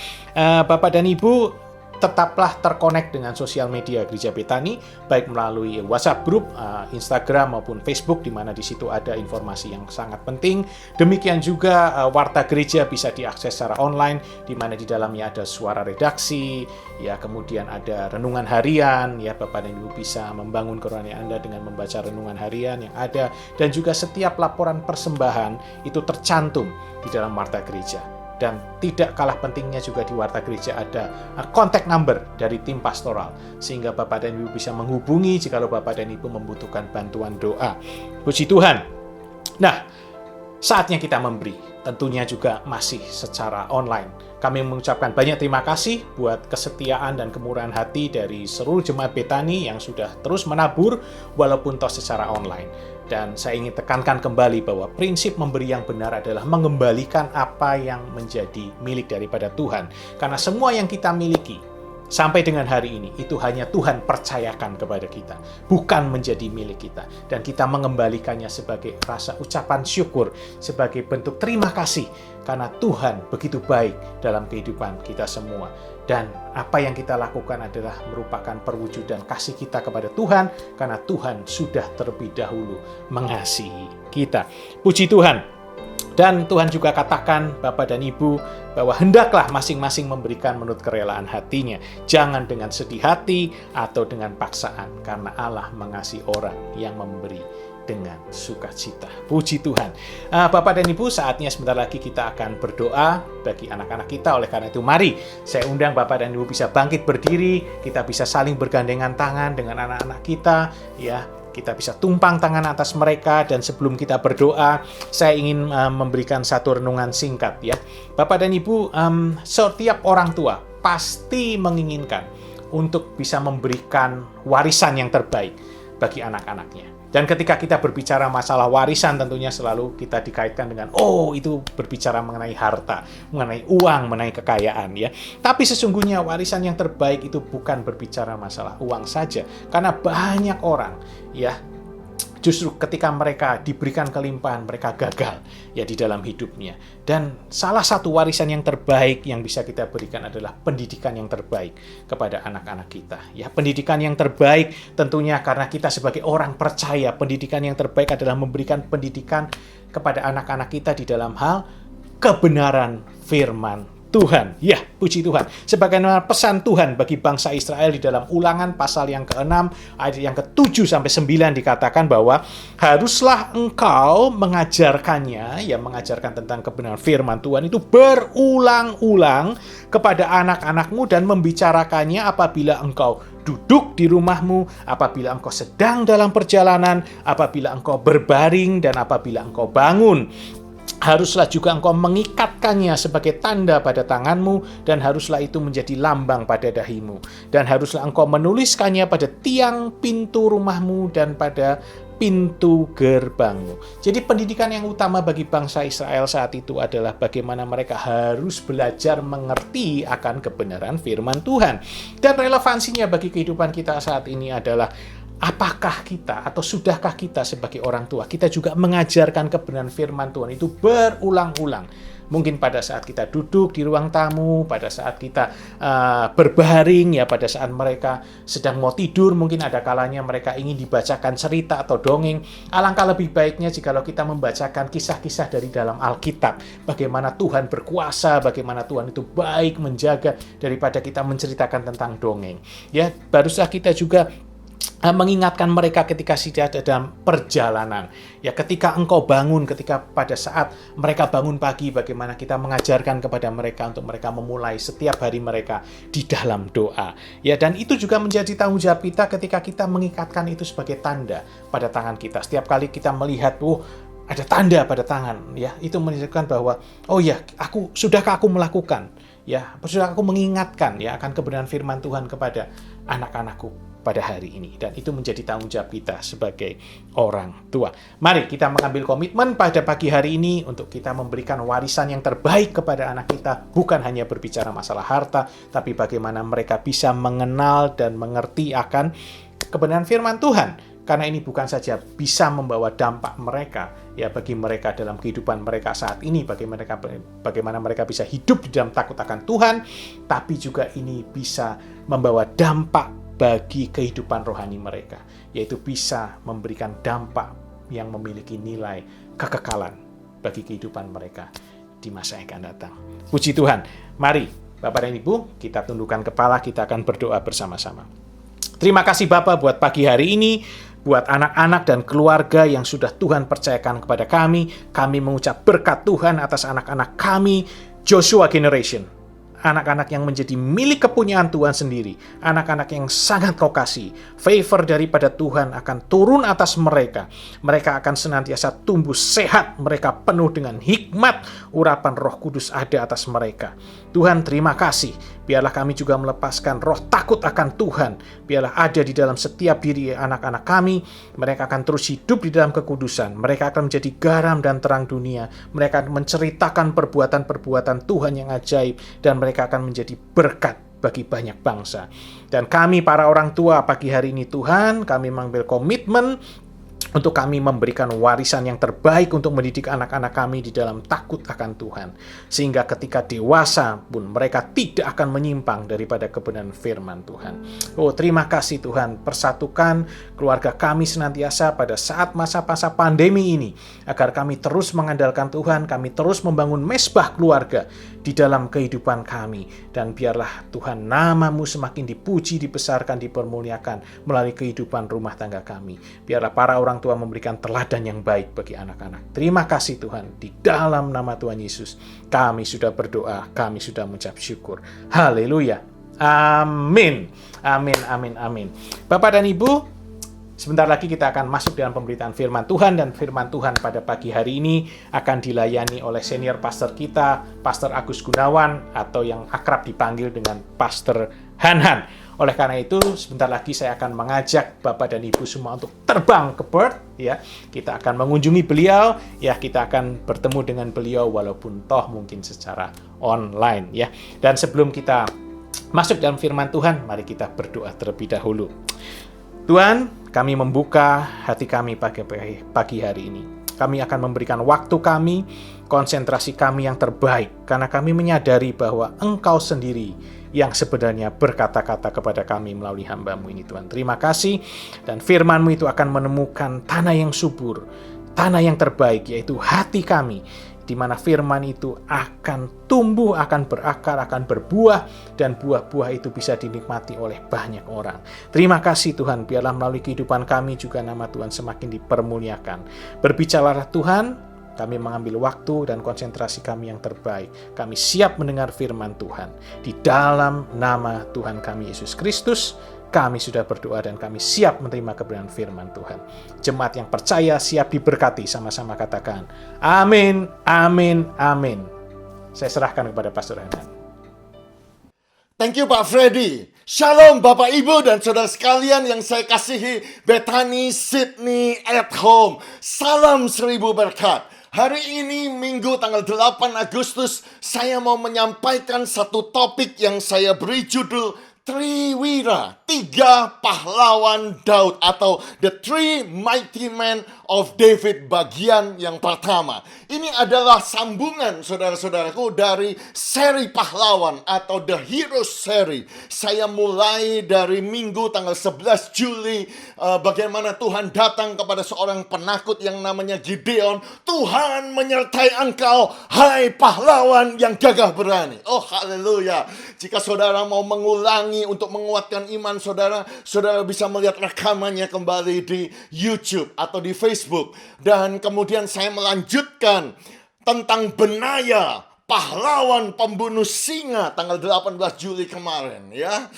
Bapak dan Ibu, tetaplah terkonek dengan sosial media Gereja Betani, baik melalui WhatsApp group, Instagram maupun Facebook, di mana di situ ada informasi yang sangat penting. Demikian juga Warta Gereja bisa diakses secara online, di mana di dalamnya ada suara redaksi, ya kemudian ada renungan harian, ya Bapak dan Ibu bisa membangun kerohanian Anda dengan membaca renungan harian yang ada, dan juga setiap laporan persembahan itu tercantum di dalam Warta Gereja. Dan tidak kalah pentingnya juga di Warta Gereja ada kontak number dari tim pastoral, sehingga Bapak dan Ibu bisa menghubungi jika Bapak dan Ibu membutuhkan bantuan doa. Puji Tuhan. Nah, saatnya kita memberi, tentunya juga masih secara online. Kami mengucapkan banyak terima kasih buat kesetiaan dan kemurahan hati dari seluruh jemaat Betani yang sudah terus menabur walaupun toh secara online. Dan saya ingin tekankan kembali bahwa prinsip memberi yang benar adalah mengembalikan apa yang menjadi milik daripada Tuhan. Karena semua yang kita miliki sampai dengan hari ini itu hanya Tuhan percayakan kepada kita, bukan menjadi milik kita. Dan kita mengembalikannya sebagai rasa ucapan syukur, sebagai bentuk terima kasih karena Tuhan begitu baik dalam kehidupan kita semua. Dan apa yang kita lakukan adalah merupakan perwujudan kasih kita kepada Tuhan, karena Tuhan sudah terlebih dahulu mengasihi kita. Puji Tuhan. Dan Tuhan juga katakan, Bapak dan Ibu, bahwa hendaklah masing-masing memberikan menurut kerelaan hatinya. Jangan dengan sedih hati atau dengan paksaan, karena Allah mengasihi orang yang memberi dengan sukacita. Puji Tuhan. Bapak dan Ibu, saatnya sebentar lagi kita akan berdoa bagi anak-anak kita. Oleh karena itu, mari saya undang Bapak dan Ibu bisa bangkit berdiri. Kita bisa saling bergandengan tangan dengan anak-anak kita, ya. Kita bisa tumpang tangan atas mereka. Dan sebelum kita berdoa, saya ingin memberikan satu renungan singkat ya. Bapak dan Ibu, setiap orang tua pasti menginginkan untuk bisa memberikan warisan yang terbaik bagi anak-anaknya. Dan ketika kita berbicara masalah warisan, tentunya selalu kita dikaitkan dengan, oh itu berbicara mengenai harta, mengenai uang, mengenai kekayaan ya. Tapi sesungguhnya warisan yang terbaik itu bukan berbicara masalah uang saja. Karena banyak orang ya, justru ketika mereka diberikan kelimpahan, mereka gagal ya di dalam hidupnya. Dan salah satu warisan yang terbaik yang bisa kita berikan adalah pendidikan yang terbaik kepada anak-anak kita. Ya, pendidikan yang terbaik tentunya karena kita sebagai orang percaya, pendidikan yang terbaik adalah memberikan pendidikan kepada anak-anak kita di dalam hal kebenaran firman Tuhan. Ya, puji Tuhan. Sebagaimana pesan Tuhan bagi bangsa Israel di dalam Ulangan pasal yang ke-6, ayat yang ke-7 sampai 9 dikatakan bahwa haruslah engkau mengajarkannya, ya mengajarkan tentang kebenaran firman Tuhan itu berulang-ulang kepada anak-anakmu dan membicarakannya apabila engkau duduk di rumahmu, apabila engkau sedang dalam perjalanan, apabila engkau berbaring dan apabila engkau bangun. Haruslah juga engkau mengikatkannya sebagai tanda pada tanganmu, dan haruslah itu menjadi lambang pada dahimu. Dan haruslah engkau menuliskannya pada tiang pintu rumahmu dan pada pintu gerbangmu. Jadi pendidikan yang utama bagi bangsa Israel saat itu adalah bagaimana mereka harus belajar mengerti akan kebenaran firman Tuhan. Dan relevansinya bagi kehidupan kita saat ini adalah, apakah kita atau sudahkah kita sebagai orang tua, kita juga mengajarkan kebenaran firman Tuhan itu berulang-ulang. Mungkin pada saat kita duduk di ruang tamu, pada saat kita berbaring, ya pada saat mereka sedang mau tidur, mungkin ada kalanya mereka ingin dibacakan cerita atau dongeng. Alangkah lebih baiknya jikalau kita membacakan kisah-kisah dari dalam Alkitab. Bagaimana Tuhan berkuasa, bagaimana Tuhan itu baik menjaga, daripada kita menceritakan tentang dongeng. Ya, barusan kita juga mengingatkan mereka ketika sedang dalam perjalanan. Ya, ketika engkau bangun, ketika pada saat mereka bangun pagi, bagaimana kita mengajarkan kepada mereka untuk mereka memulai setiap hari mereka di dalam doa. Ya, dan itu juga menjadi tanggung jawab kita ketika kita mengikatkan itu sebagai tanda pada tangan kita. Setiap kali kita melihat, ada tanda pada tangan, ya, itu menunjukkan bahwa, oh ya, sudahkah aku melakukan, ya, sudahkah aku mengingatkan ya akan kebenaran firman Tuhan kepada anak-anakku pada hari ini. Dan itu menjadi tanggung jawab kita sebagai orang tua. Mari kita mengambil komitmen pada pagi hari ini untuk kita memberikan warisan yang terbaik kepada anak kita, bukan hanya berbicara masalah harta, tapi bagaimana mereka bisa mengenal dan mengerti akan kebenaran firman Tuhan. Karena ini bukan saja bisa membawa dampak mereka, ya bagi mereka dalam kehidupan mereka saat ini, bagaimana mereka bisa hidup di dalam takut akan Tuhan, tapi juga ini bisa membawa dampak bagi kehidupan rohani mereka, yaitu bisa memberikan dampak yang memiliki nilai kekekalan bagi kehidupan mereka di masa yang akan datang. Puji Tuhan. Mari Bapak dan Ibu, kita tundukkan kepala, kita akan berdoa bersama-sama. Terima kasih Bapak buat pagi hari ini, buat anak-anak dan keluarga yang sudah Tuhan percayakan kepada kami. Kami mengucap berkat Tuhan atas anak-anak kami, Joshua Generation. Anak-anak yang menjadi milik kepunyaan Tuhan sendiri. Anak-anak yang sangat kau kasih. Favor daripada Tuhan akan turun atas mereka. Mereka akan senantiasa tumbuh sehat. Mereka penuh dengan hikmat. Urapan Roh Kudus ada atas mereka. Tuhan, terima kasih. Biarlah kami juga melepaskan roh takut akan Tuhan. Biarlah ada di dalam setiap diri anak-anak kami. Mereka akan terus hidup di dalam kekudusan. Mereka akan menjadi garam dan terang dunia. Mereka akan menceritakan perbuatan-perbuatan Tuhan yang ajaib. Dan mereka akan menjadi berkat bagi banyak bangsa. Dan kami para orang tua pagi hari ini Tuhan, kami mengambil komitmen untuk kami memberikan warisan yang terbaik untuk mendidik anak-anak kami di dalam takut akan Tuhan. Sehingga ketika dewasa pun mereka tidak akan menyimpang daripada kebenaran firman Tuhan. Oh, terima kasih Tuhan, persatukan keluarga kami senantiasa pada saat masa-masa pandemi ini. Agar kami terus mengandalkan Tuhan, kami terus membangun mesbah keluarga di dalam kehidupan kami. Dan biarlah Tuhan nama-Mu semakin dipuji, dibesarkan, dipermuliakan melalui kehidupan rumah tangga kami. Biarlah para orang tua memberikan teladan yang baik bagi anak-anak. Terima kasih Tuhan, di dalam nama Tuhan Yesus kami sudah berdoa, kami sudah mengucap syukur. Haleluya. Amin. Amin, amin, amin. Bapak dan Ibu, sebentar lagi kita akan masuk dalam pemberitaan firman Tuhan, dan firman Tuhan pada pagi hari ini akan dilayani oleh senior pastor kita, Pastor Agus Gunawan, atau yang akrab dipanggil dengan Pastor Han-Han. Oleh karena itu, sebentar lagi saya akan mengajak Bapak dan Ibu semua untuk terbang ke Perth, ya. Kita akan mengunjungi beliau, ya, kita akan bertemu dengan beliau walaupun toh mungkin secara online, ya. Dan sebelum kita masuk dalam firman Tuhan, mari kita berdoa terlebih dahulu. Tuhan, kami membuka hati kami pagi hari ini. Kami akan memberikan waktu kami, konsentrasi kami yang terbaik, karena kami menyadari bahwa Engkau sendiri yang sebenarnya berkata-kata kepada kami melalui hamba-Mu ini, Tuhan. Terima kasih, dan firman-Mu itu akan menemukan tanah yang subur, tanah yang terbaik, yaitu hati kami, di mana firman itu akan tumbuh, akan berakar, akan berbuah, dan buah-buah itu bisa dinikmati oleh banyak orang. Terima kasih Tuhan, biarlah melalui kehidupan kami juga nama Tuhan semakin dipermuliakan. Berbicaralah Tuhan, kami mengambil waktu dan konsentrasi kami yang terbaik. Kami siap mendengar firman Tuhan. Di dalam nama Tuhan kami Yesus Kristus, kami sudah berdoa dan kami siap menerima kebenaran firman Tuhan. Jemaat yang percaya siap diberkati, sama-sama katakan amin, amin, amin. Saya serahkan kepada Pastor Herman. Thank you Pak Freddy. Shalom Bapak Ibu dan saudara sekalian yang saya kasihi, Bethany Sydney at home. Salam 1000 berkat. Hari ini Minggu tanggal 8 Agustus, saya mau menyampaikan satu topik yang saya beri judul Triwira, 3 pahlawan Daud, atau The Three Mighty Men of David bagian yang pertama. Ini adalah sambungan saudara-saudaraku dari seri pahlawan atau The Heroes Series. Saya mulai dari Minggu tanggal 11 Juli, bagaimana Tuhan datang kepada seorang penakut yang namanya Gideon. Tuhan menyertai engkau, hai pahlawan yang gagah berani. Oh haleluya. Jika saudara mau mengulangi untuk menguatkan iman saudara, saudara bisa melihat rekamannya kembali di YouTube atau di Facebook. Dan kemudian saya melanjutkan tentang Benaya, pahlawan pembunuh singa, tanggal 18 Juli kemarin, ya.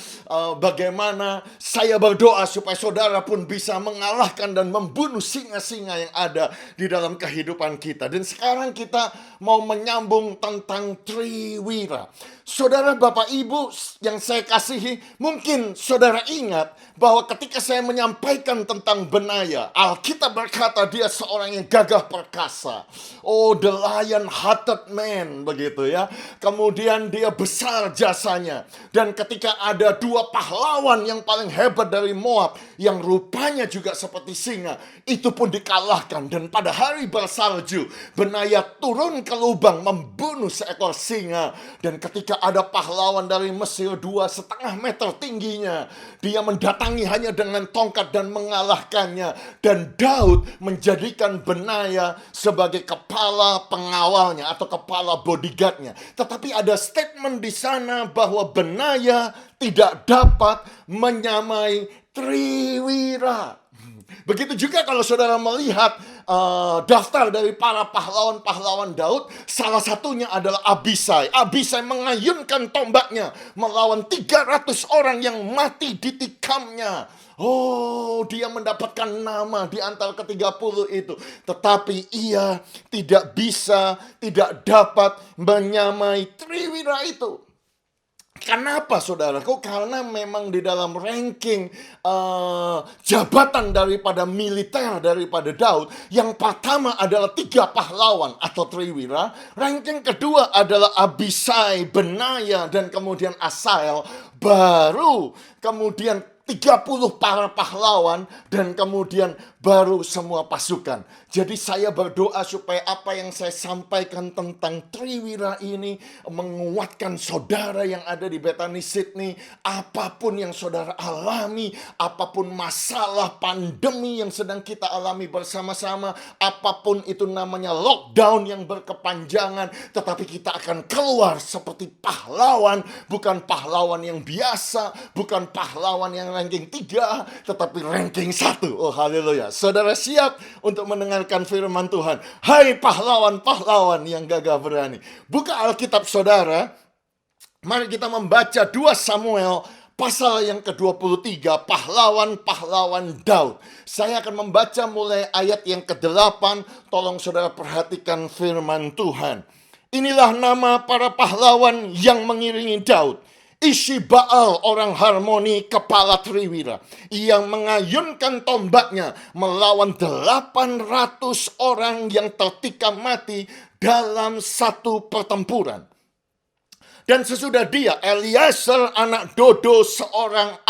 Bagaimana saya berdoa supaya saudara pun bisa mengalahkan dan membunuh singa-singa yang ada di dalam kehidupan kita. Dan sekarang kita mau menyambung tentang Triwira. Saudara, Bapak, Ibu yang saya kasihi, mungkin saudara ingat bahwa ketika saya menyampaikan tentang Benaya, Alkitab berkata dia seorang yang gagah perkasa. Oh, the lion-hearted man, begitu ya. Kemudian dia besar jasanya. Dan ketika ada 2 pahlawan yang paling hebat dari Moab, yang rupanya juga seperti singa, itu pun dikalahkan. Dan pada hari bersalju, Benaya turun ke lubang membunuh seekor singa. Dan ketika ada pahlawan dari Mesir 2,5 meter tingginya, dia mendatangi hanya dengan tongkat dan mengalahkannya. Dan Daud menjadikan Benaya sebagai kepala pengawalnya atau kepala bodyguardnya. Tetapi ada statement di sana bahwa Benaya tidak dapat menyamai Triwira. Begitu juga kalau saudara melihat daftar dari para pahlawan-pahlawan Daud, salah satunya adalah Abisai. Abisai mengayunkan tombaknya melawan 300 orang yang mati ditikamnya. Oh, dia mendapatkan nama di antara ke-30 itu. Tetapi ia tidak dapat menyamai Triwira itu. Kenapa saudaraku? Karena memang di dalam ranking jabatan daripada militer daripada Daud, yang pertama adalah 3 pahlawan atau Triwira. Ranking kedua adalah Abisai, Benaya, dan kemudian Asael. Baru kemudian 30 para pahlawan, dan kemudian baru semua pasukan. Jadi saya berdoa supaya apa yang saya sampaikan tentang Triwira ini menguatkan saudara yang ada di Bethany Sydney. Apapun yang saudara alami, apapun masalah pandemi yang sedang kita alami bersama-sama, apapun itu namanya lockdown yang berkepanjangan, tetapi kita akan keluar seperti pahlawan, bukan pahlawan yang biasa, bukan pahlawan yang ranking 3, tetapi ranking 1. Oh haleluya. Saudara siap untuk mendengarkan firman Tuhan? Hai pahlawan-pahlawan yang gagah berani. Buka Alkitab saudara. Mari kita membaca 2 Samuel pasal yang ke-23, pahlawan-pahlawan Daud. Saya akan membaca mulai ayat yang ke-8. Tolong saudara perhatikan firman Tuhan. Inilah nama para pahlawan yang mengiringi Daud. Ishibaal, orang harmoni, kepala triwira, yang mengayunkan tombaknya melawan 800 orang yang tertikam mati dalam satu pertempuran. Dan sesudah dia, Eliezer anak Dodo,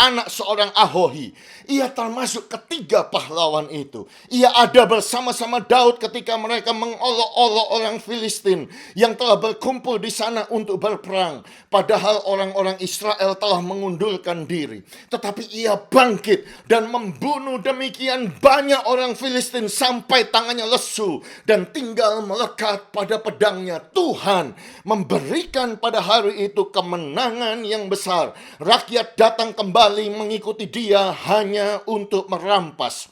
anak seorang Ahohi. Ia termasuk ketiga pahlawan itu. Ia ada bersama-sama Daud ketika mereka mengolok-olok orang Filistin yang telah berkumpul di sana untuk berperang. Padahal orang-orang Israel telah mengundurkan diri. Tetapi ia bangkit dan membunuh demikian banyak orang Filistin sampai tangannya lesu dan tinggal melekat pada pedangnya. Tuhan memberikan pada hari itu kemenangan yang besar. Rakyat datang kembali mengikuti dia hanya untuk merampas.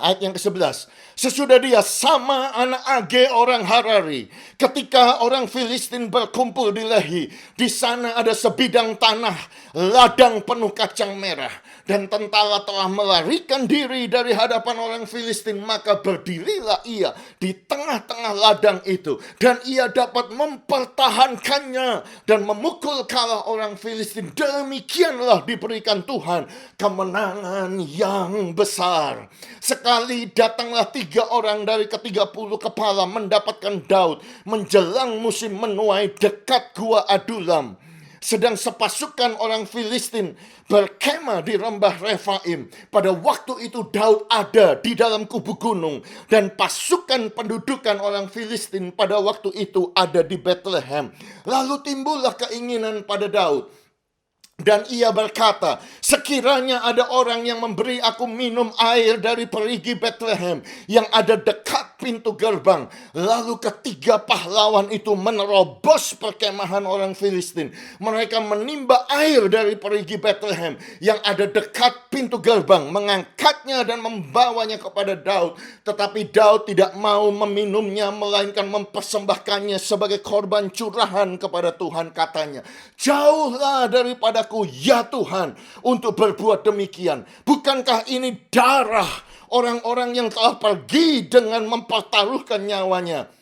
Ayat yang ke-11. Sesudah dia, Sama anak Age orang Harari, ketika orang Filistin berkumpul di Lehi, di sana ada sebidang tanah ladang penuh kacang merah, dan tentara telah melarikan diri dari hadapan orang Filistin. Maka berdirilah ia di tengah-tengah ladang itu, dan ia dapat mempertahankannya dan memukul kalah orang Filistin. Demikianlah diberikan Tuhan kemenangan yang besar. Sekali datanglah 3 orang dari ke-30 kepala mendapatkan Daud menjelang musim menuai dekat gua Adulam. Sedang sepasukan orang Filistin berkemah di rembah Refaim. Pada waktu itu Daud ada di dalam kubu gunung, dan pasukan pendudukan orang Filistin pada waktu itu ada di Bethlehem. Lalu timbullah keinginan pada Daud, dan ia berkata, sekiranya ada orang yang memberi aku minum air dari perigi Bethlehem yang ada dekat pintu gerbang. Lalu ketiga pahlawan itu menerobos perkemahan orang Filistin. Mereka menimba air dari perigi Bethlehem yang ada dekat pintu gerbang, mengangkatnya dan membawanya kepada Daud. Tetapi Daud tidak mau meminumnya, melainkan mempersembahkannya sebagai korban curahan kepada Tuhan. Katanya, jauhlah daripadaku ya Tuhan untuk berbuat demikian. Bukankah ini darah orang-orang yang telah pergi dengan mempertaruhkan nyawanya?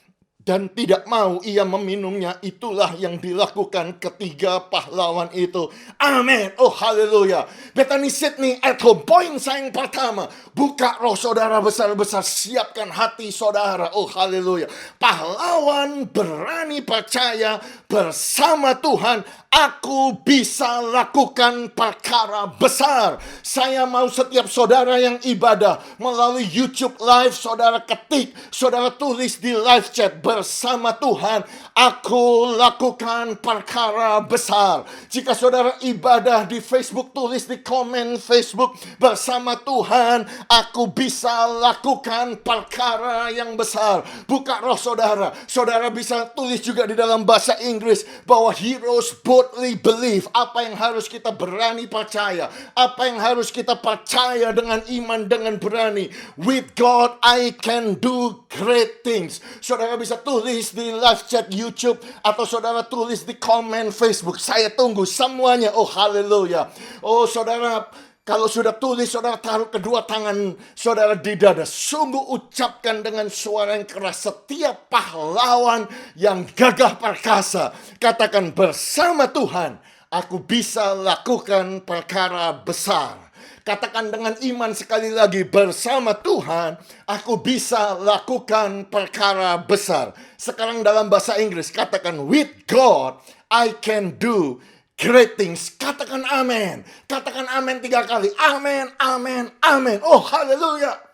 Dan tidak mau ia meminumnya. Itulah yang dilakukan ketiga pahlawan itu. Amin. Oh haleluya. Bethany Sydney at Home. Poin saya yang pertama, buka roh saudara besar-besar, siapkan hati saudara. Oh haleluya. Pahlawan berani percaya, bersama Tuhan aku bisa lakukan perkara besar. Saya mau setiap saudara yang ibadah melalui YouTube Live, saudara ketik, saudara tulis di live chat, bersama Tuhan aku lakukan perkara besar. Jika saudara ibadah di Facebook, tulis di komen Facebook, bersama Tuhan aku bisa lakukan perkara yang besar. Buka roh saudara. Saudara bisa tulis juga di dalam bahasa Inggris bahwa heroes boldly believe. Apa yang harus kita berani percaya? Apa yang harus kita percaya dengan iman, dengan berani? With God I can do great things. Saudara bisa tulis di live chat YouTube, atau saudara tulis di komen Facebook. Saya tunggu semuanya. Oh haleluya. Oh saudara, kalau sudah tulis, saudara taruh kedua tangan saudara di dada. Sungguh ucapkan dengan suara yang keras, setiap pahlawan yang gagah perkasa, katakan, bersama Tuhan aku bisa lakukan perkara besar. Katakan dengan iman sekali lagi, bersama Tuhan aku bisa lakukan perkara besar. Sekarang dalam bahasa Inggris, katakan, with God I can do great things. Katakan amin. Katakan amin 3 kali. Amin, amin, amin. Oh haleluya.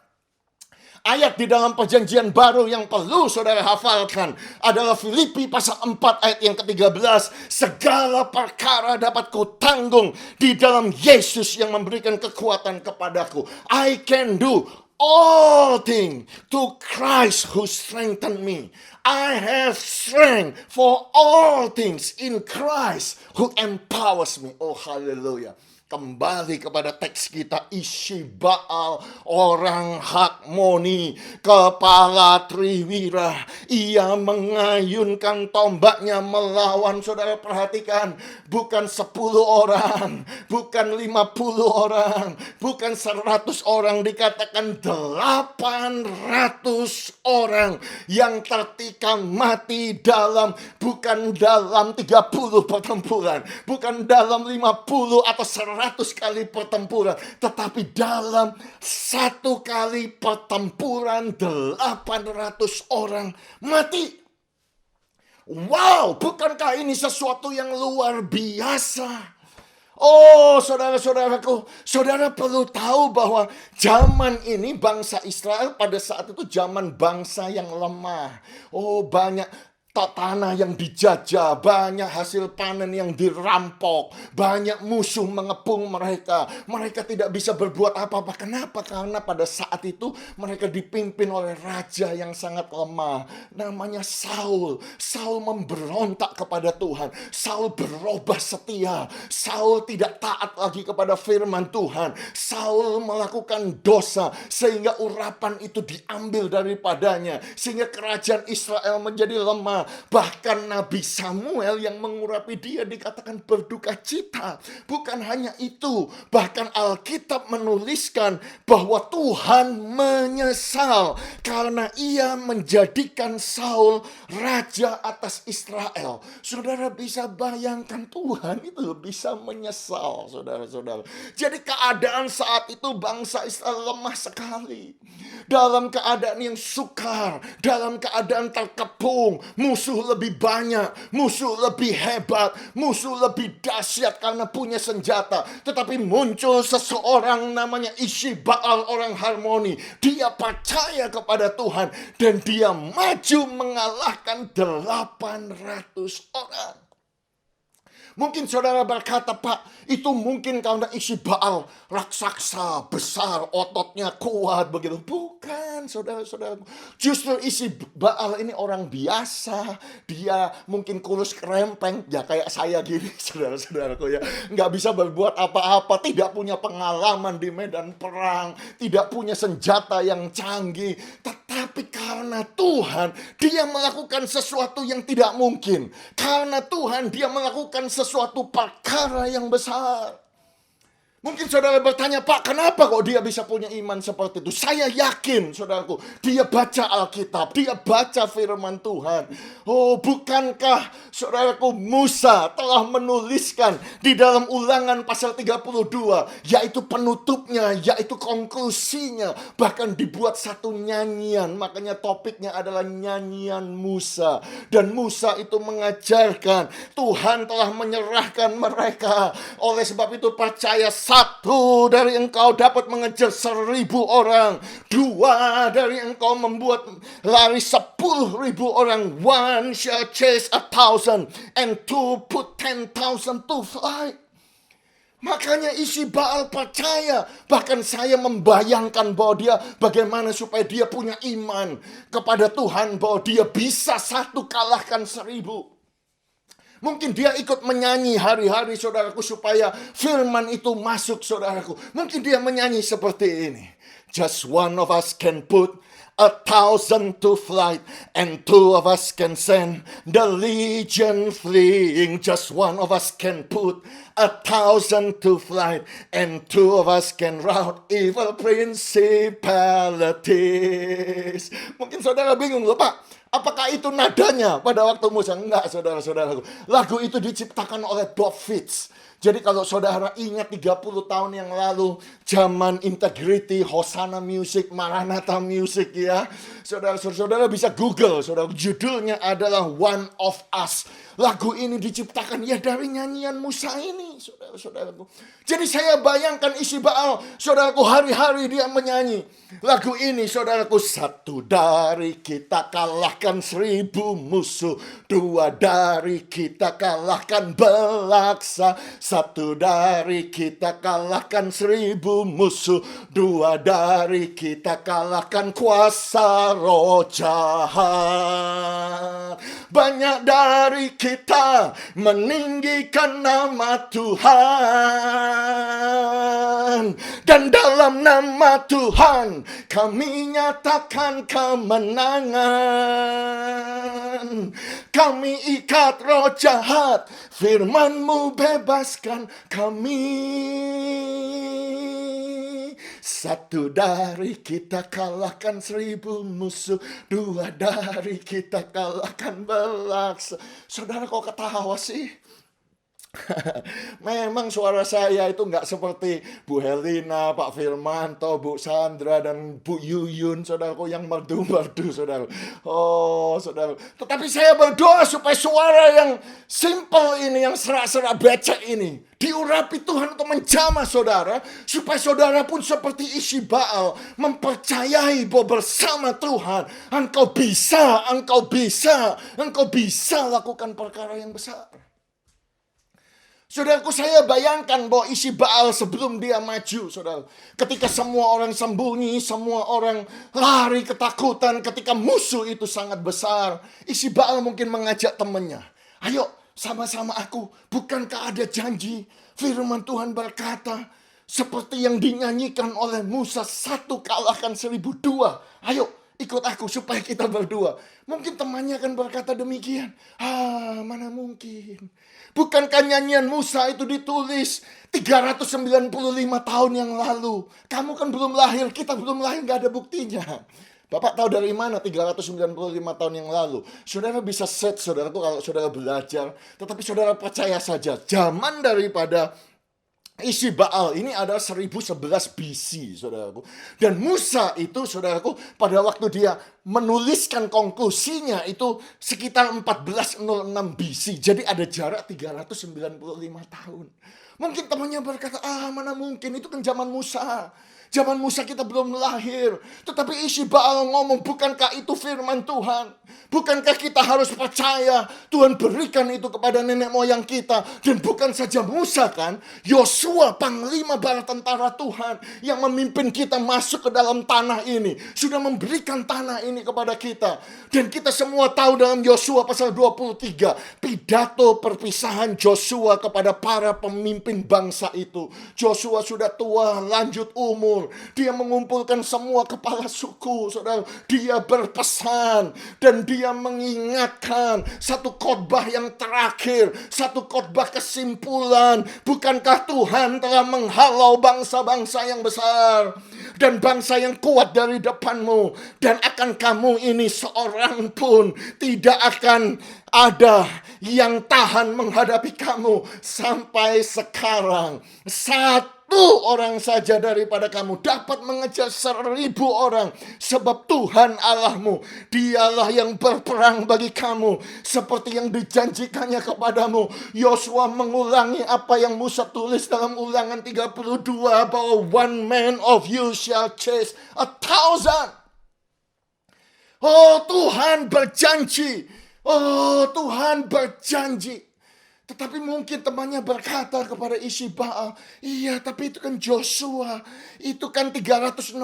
Ayat di dalam perjanjian baru yang perlu saudara hafalkan adalah Filipi pasal 4 ayat yang ke-13. Segala perkara dapat kutanggung di dalam Yesus yang memberikan kekuatan kepadaku. I can do all things to Christ who strengthened me. I have strength for all things in Christ who empowers me. Oh haleluya. Kembali kepada teks kita, Ishibaal, orang Hakmoni, kepala Triwira. Ia mengayunkan tombaknya melawan, saudara perhatikan, bukan 10 orang, bukan 50 orang, bukan 100 orang, dikatakan 800 orang yang tertikam mati bukan dalam 30 pertempuran, bukan dalam 50 atau 100 kali pertempuran, tetapi dalam satu kali pertempuran 800 orang mati. Wow, bukankah ini sesuatu yang luar biasa? Oh, saudara-saudaraku, saudara perlu tahu bahwa zaman ini bangsa Israel pada saat itu zaman bangsa yang lemah. Oh, banyak tanah yang dijajah, banyak hasil panen yang dirampok, banyak musuh mengepung mereka. Mereka tidak bisa berbuat apa-apa. Kenapa? Karena pada saat itu mereka dipimpin oleh raja yang sangat lemah. Namanya Saul. Saul memberontak kepada Tuhan. Saul berubah setia. Saul tidak taat lagi kepada firman Tuhan. Saul melakukan dosa sehingga urapan itu diambil daripadanya. Sehingga kerajaan Israel menjadi lemah. Bahkan Nabi Samuel yang mengurapi dia dikatakan berduka cita. Bukan hanya itu, bahkan Alkitab menuliskan bahwa Tuhan menyesal karena ia menjadikan Saul raja atas Israel. Saudara bisa bayangkan, Tuhan itu bisa menyesal, saudara-saudara. Jadi keadaan saat itu bangsa Israel lemah sekali. Dalam keadaan yang sukar, dalam keadaan terkepung, musuh lebih banyak, musuh lebih hebat, musuh lebih dahsyat karena punya senjata. Tetapi muncul seseorang namanya Ishibaal, orang Harmoni. Dia percaya kepada Tuhan dan dia maju mengalahkan 800 orang. Mungkin saudara berkata, Pak, itu mungkin karena Ishibaal raksasa, besar, ototnya kuat begitu. Bukan, saudara-saudara. Justru Ishibaal ini orang biasa. Dia mungkin kurus kerempeng, ya kayak saya gini, saudara-saudaraku ya. Nggak bisa berbuat apa-apa, tidak punya pengalaman di medan perang, tidak punya senjata yang canggih. Tetapi karena Tuhan, dia melakukan sesuatu yang tidak mungkin. Karena Tuhan, dia melakukan sesuatu perkara yang besar. Mungkin saudara bertanya, Pak, kenapa kok dia bisa punya iman seperti itu? Saya yakin, saudaraku, dia baca Alkitab, dia baca firman Tuhan. Oh, bukankah, saudaraku, Musa telah menuliskan di dalam Ulangan pasal 32, yaitu penutupnya, yaitu konklusinya, bahkan dibuat satu nyanyian. Makanya topiknya adalah nyanyian Musa. Dan Musa itu mengajarkan, Tuhan telah menyerahkan mereka. Oleh sebab itu percaya, satu dari engkau dapat mengejar 1.000 orang. 2 dari engkau membuat lari 10.000 orang. 1 shall chase 1,000 and 2 put 10,000 to flight. Makanya Ishibaal percaya. Bahkan saya membayangkan bahwa dia bagaimana supaya dia punya iman kepada Tuhan, bahwa dia bisa satu kalahkan 1.000. Mungkin dia ikut menyanyi hari-hari, saudaraku, supaya firman itu masuk, saudaraku. Mungkin dia menyanyi seperti ini. Just one of us can put 1,000 to flight, and 2 of us can send the legion fleeing. Just one of us can put 1,000 to flight, and 2 of us can rout evil principalities. Mungkin saudara bingung, loh Pak, apakah itu nadanya pada waktu Musa? Enggak, saudara-saudaraku. Lagu itu diciptakan oleh Bob Fitts. Jadi kalau saudara ingat 30 tahun yang lalu, zaman Integrity, Hosanna Music, Maranatha Music ya. Saudara-saudara bisa Google, saudara, judulnya adalah One of Us. Lagu ini diciptakan ya dari nyanyian Musa ini, saudara-saudaraku. Jadi saya bayangkan Ishibaal, saudaraku, hari-hari dia menyanyi lagu ini, saudaraku. 1 dari kita kalahkan 1.000 musuh, 2 dari kita kalahkan belaksa, 1 dari kita kalahkan 1.000 musuh, 2 dari kita kalahkan kuasa roh jahat. banyak dari kita meninggikan nama Tuhan. Dan dalam nama Tuhan kami nyatakan kemenangan. Kami ikat roh jahat, firman-Mu bebaskan kami. Satu dari kita kalahkan 1000 musuh, 2 dari kita kalahkan belaksa. Saudara kok ketawa sih? Memang suara saya itu nggak seperti Bu Helena, Pak Firmanto, Bu Sandra, dan Bu Yuyun, saudaraku, yang merdu-merdu, saudara. Oh, saudara. Tetapi saya berdoa supaya suara yang simple ini, yang serak-serak becek ini, diurapi Tuhan untuk menjamah saudara, supaya saudara pun seperti isi Baal, mempercayai bahwa bersama Tuhan, engkau bisa lakukan perkara yang besar. Saudaraku, saya bayangkan bahwa isi Baal sebelum dia maju, saudara. Ketika semua orang sembunyi, semua orang lari ketakutan, ketika musuh itu sangat besar, isi Baal mungkin mengajak temannya, ayo sama-sama aku, bukankah ada janji? Firman Tuhan berkata, seperti yang dinyanyikan oleh Musa, 1 kalahkan 1000, 2. Ayo ikut aku supaya kita berdua. Mungkin temannya akan berkata demikian. Mana mungkin. Bukankah nyanyian Musa itu ditulis 395 tahun yang lalu? Kamu kan belum lahir, kita belum lahir, gak ada buktinya. Bapak tahu dari mana 395 tahun yang lalu? Saudara bisa set, saudara tuh kalau saudara belajar. Tetapi saudara percaya saja, zaman daripada isi Baal ini adalah 1011 BC, saudaraku. Dan Musa itu, saudaraku, pada waktu dia menuliskan konklusinya itu sekitar 1406 BC. Jadi ada jarak 395 tahun. Mungkin temannya berkata, mana mungkin, itu kan zaman Musa. Zaman Musa kita belum lahir. Tetapi isi Baal ngomong, bukankah itu firman Tuhan? Bukankah kita harus percaya Tuhan berikan itu kepada nenek moyang kita? Dan bukan saja Musa kan, Yosua, panglima bala tentara Tuhan, yang memimpin kita masuk ke dalam tanah ini, sudah memberikan tanah ini kepada kita. Dan kita semua tahu dalam Yosua pasal 23, pidato perpisahan Yosua kepada para pemimpin bangsa itu. Yosua sudah tua, lanjut umur. Dia mengumpulkan semua kepala suku, saudara. Dia berpesan dan dia mengingatkan satu khotbah yang terakhir, satu khotbah kesimpulan. Bukankah Tuhan telah menghalau bangsa-bangsa yang besar dan bangsa yang kuat dari depanmu, dan akan kamu ini seorang pun tidak akan ada yang tahan menghadapi kamu sampai sekarang. Satu orang saja daripada kamu dapat mengejar 1000 orang, sebab Tuhan Allahmu, dialah yang berperang bagi kamu, seperti yang dijanjikannya kepadamu. Yosua mengulangi apa yang Musa tulis dalam Ulangan 32, bahwa 1 man of you shall chase 1,000. Oh, Tuhan berjanji. Oh, Tuhan berjanji. Tetapi mungkin temannya berkata kepada isi Baal, iya, tapi itu kan Joshua, itu kan 364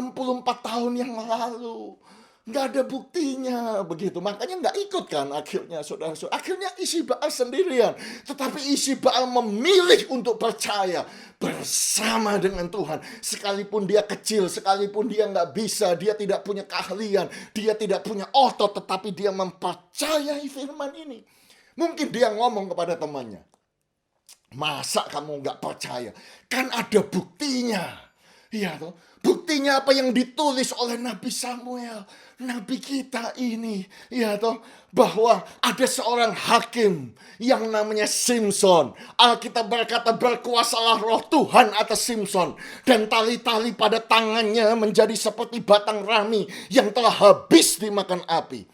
tahun yang lalu, nggak ada buktinya, begitu. Makanya nggak ikut kan akhirnya, saudara-saudara. Akhirnya isi Baal sendirian. Tetapi isi Baal memilih untuk percaya bersama dengan Tuhan. Sekalipun dia kecil, sekalipun dia nggak bisa, dia tidak punya keahlian, dia tidak punya otot, tetapi dia mempercayai firman ini. Mungkin dia ngomong kepada temannya, masa kamu nggak percaya? Kan ada buktinya. Iya toh, buktinya apa yang ditulis oleh Nabi Samuel, Nabi kita ini, ya toh, bahwa ada seorang hakim yang namanya Simson. Alkitab berkata, berkuasalah roh Tuhan atas Simson, dan tali-tali pada tangannya menjadi seperti batang rami yang telah habis dimakan api.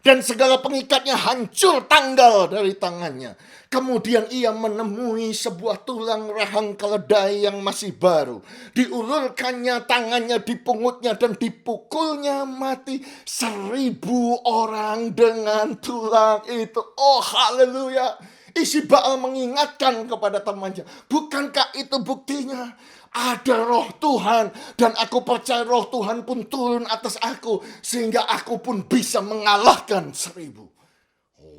Dan segala pengikatnya hancur tanggal dari tangannya. Kemudian ia menemui sebuah tulang rahang keledai yang masih baru. Diulurkannya tangannya, dipungutnya dan dipukulnya mati 1000 orang dengan tulang itu. Oh, haleluya. Isi Baal mengingatkan kepada temannya, bukankah itu buktinya? Ada roh Tuhan, dan aku percaya roh Tuhan pun turun atas aku, sehingga aku pun bisa mengalahkan 1000.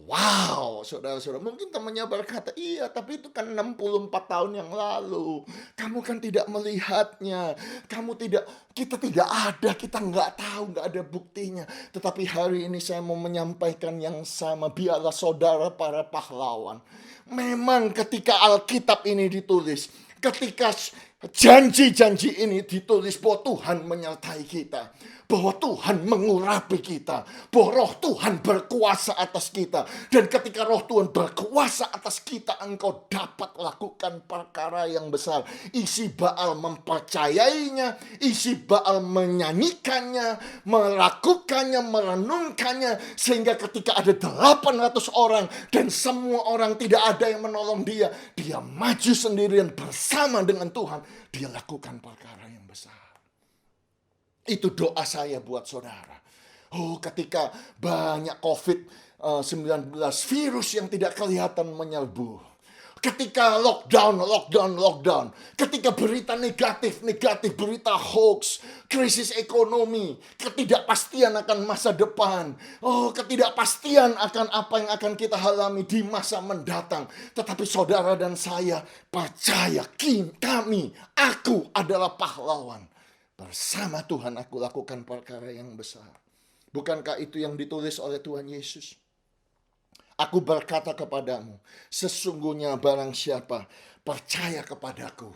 Wow, saudara-saudara, mungkin temannya berkata, iya tapi itu kan 64 tahun yang lalu. Kamu kan tidak melihatnya. Kita tidak ada, kita nggak tahu, nggak ada buktinya. Tetapi hari ini saya mau menyampaikan yang sama. Biarlah saudara para pahlawan. Memang ketika Alkitab ini ditulis, ketika janji-janji ini ditulis bahwa Tuhan menyertai kita, bahwa Tuhan mengurapi kita, bahwa roh Tuhan berkuasa atas kita. Dan ketika roh Tuhan berkuasa atas kita, engkau dapat lakukan perkara yang besar. Isi Baal mempercayainya, isi Baal menyanyikannya, melakukannya, merenungkannya. Sehingga ketika ada 800 orang dan semua orang tidak ada yang menolong dia, dia maju sendirian bersama dengan Tuhan. Dia lakukan perkara yang besar. Itu doa saya buat saudara. Oh, ketika banyak COVID-19, virus yang tidak kelihatan menyerbu. Ketika lockdown. Ketika berita negatif, berita hoax, krisis ekonomi, ketidakpastian akan masa depan. Oh, ketidakpastian akan apa yang akan kita alami di masa mendatang. Tetapi saudara dan saya percaya, aku adalah pahlawan. Bersama Tuhan aku lakukan perkara yang besar. Bukankah itu yang ditulis oleh Tuhan Yesus? Aku berkata kepadamu, sesungguhnya barang siapa percaya kepadaku,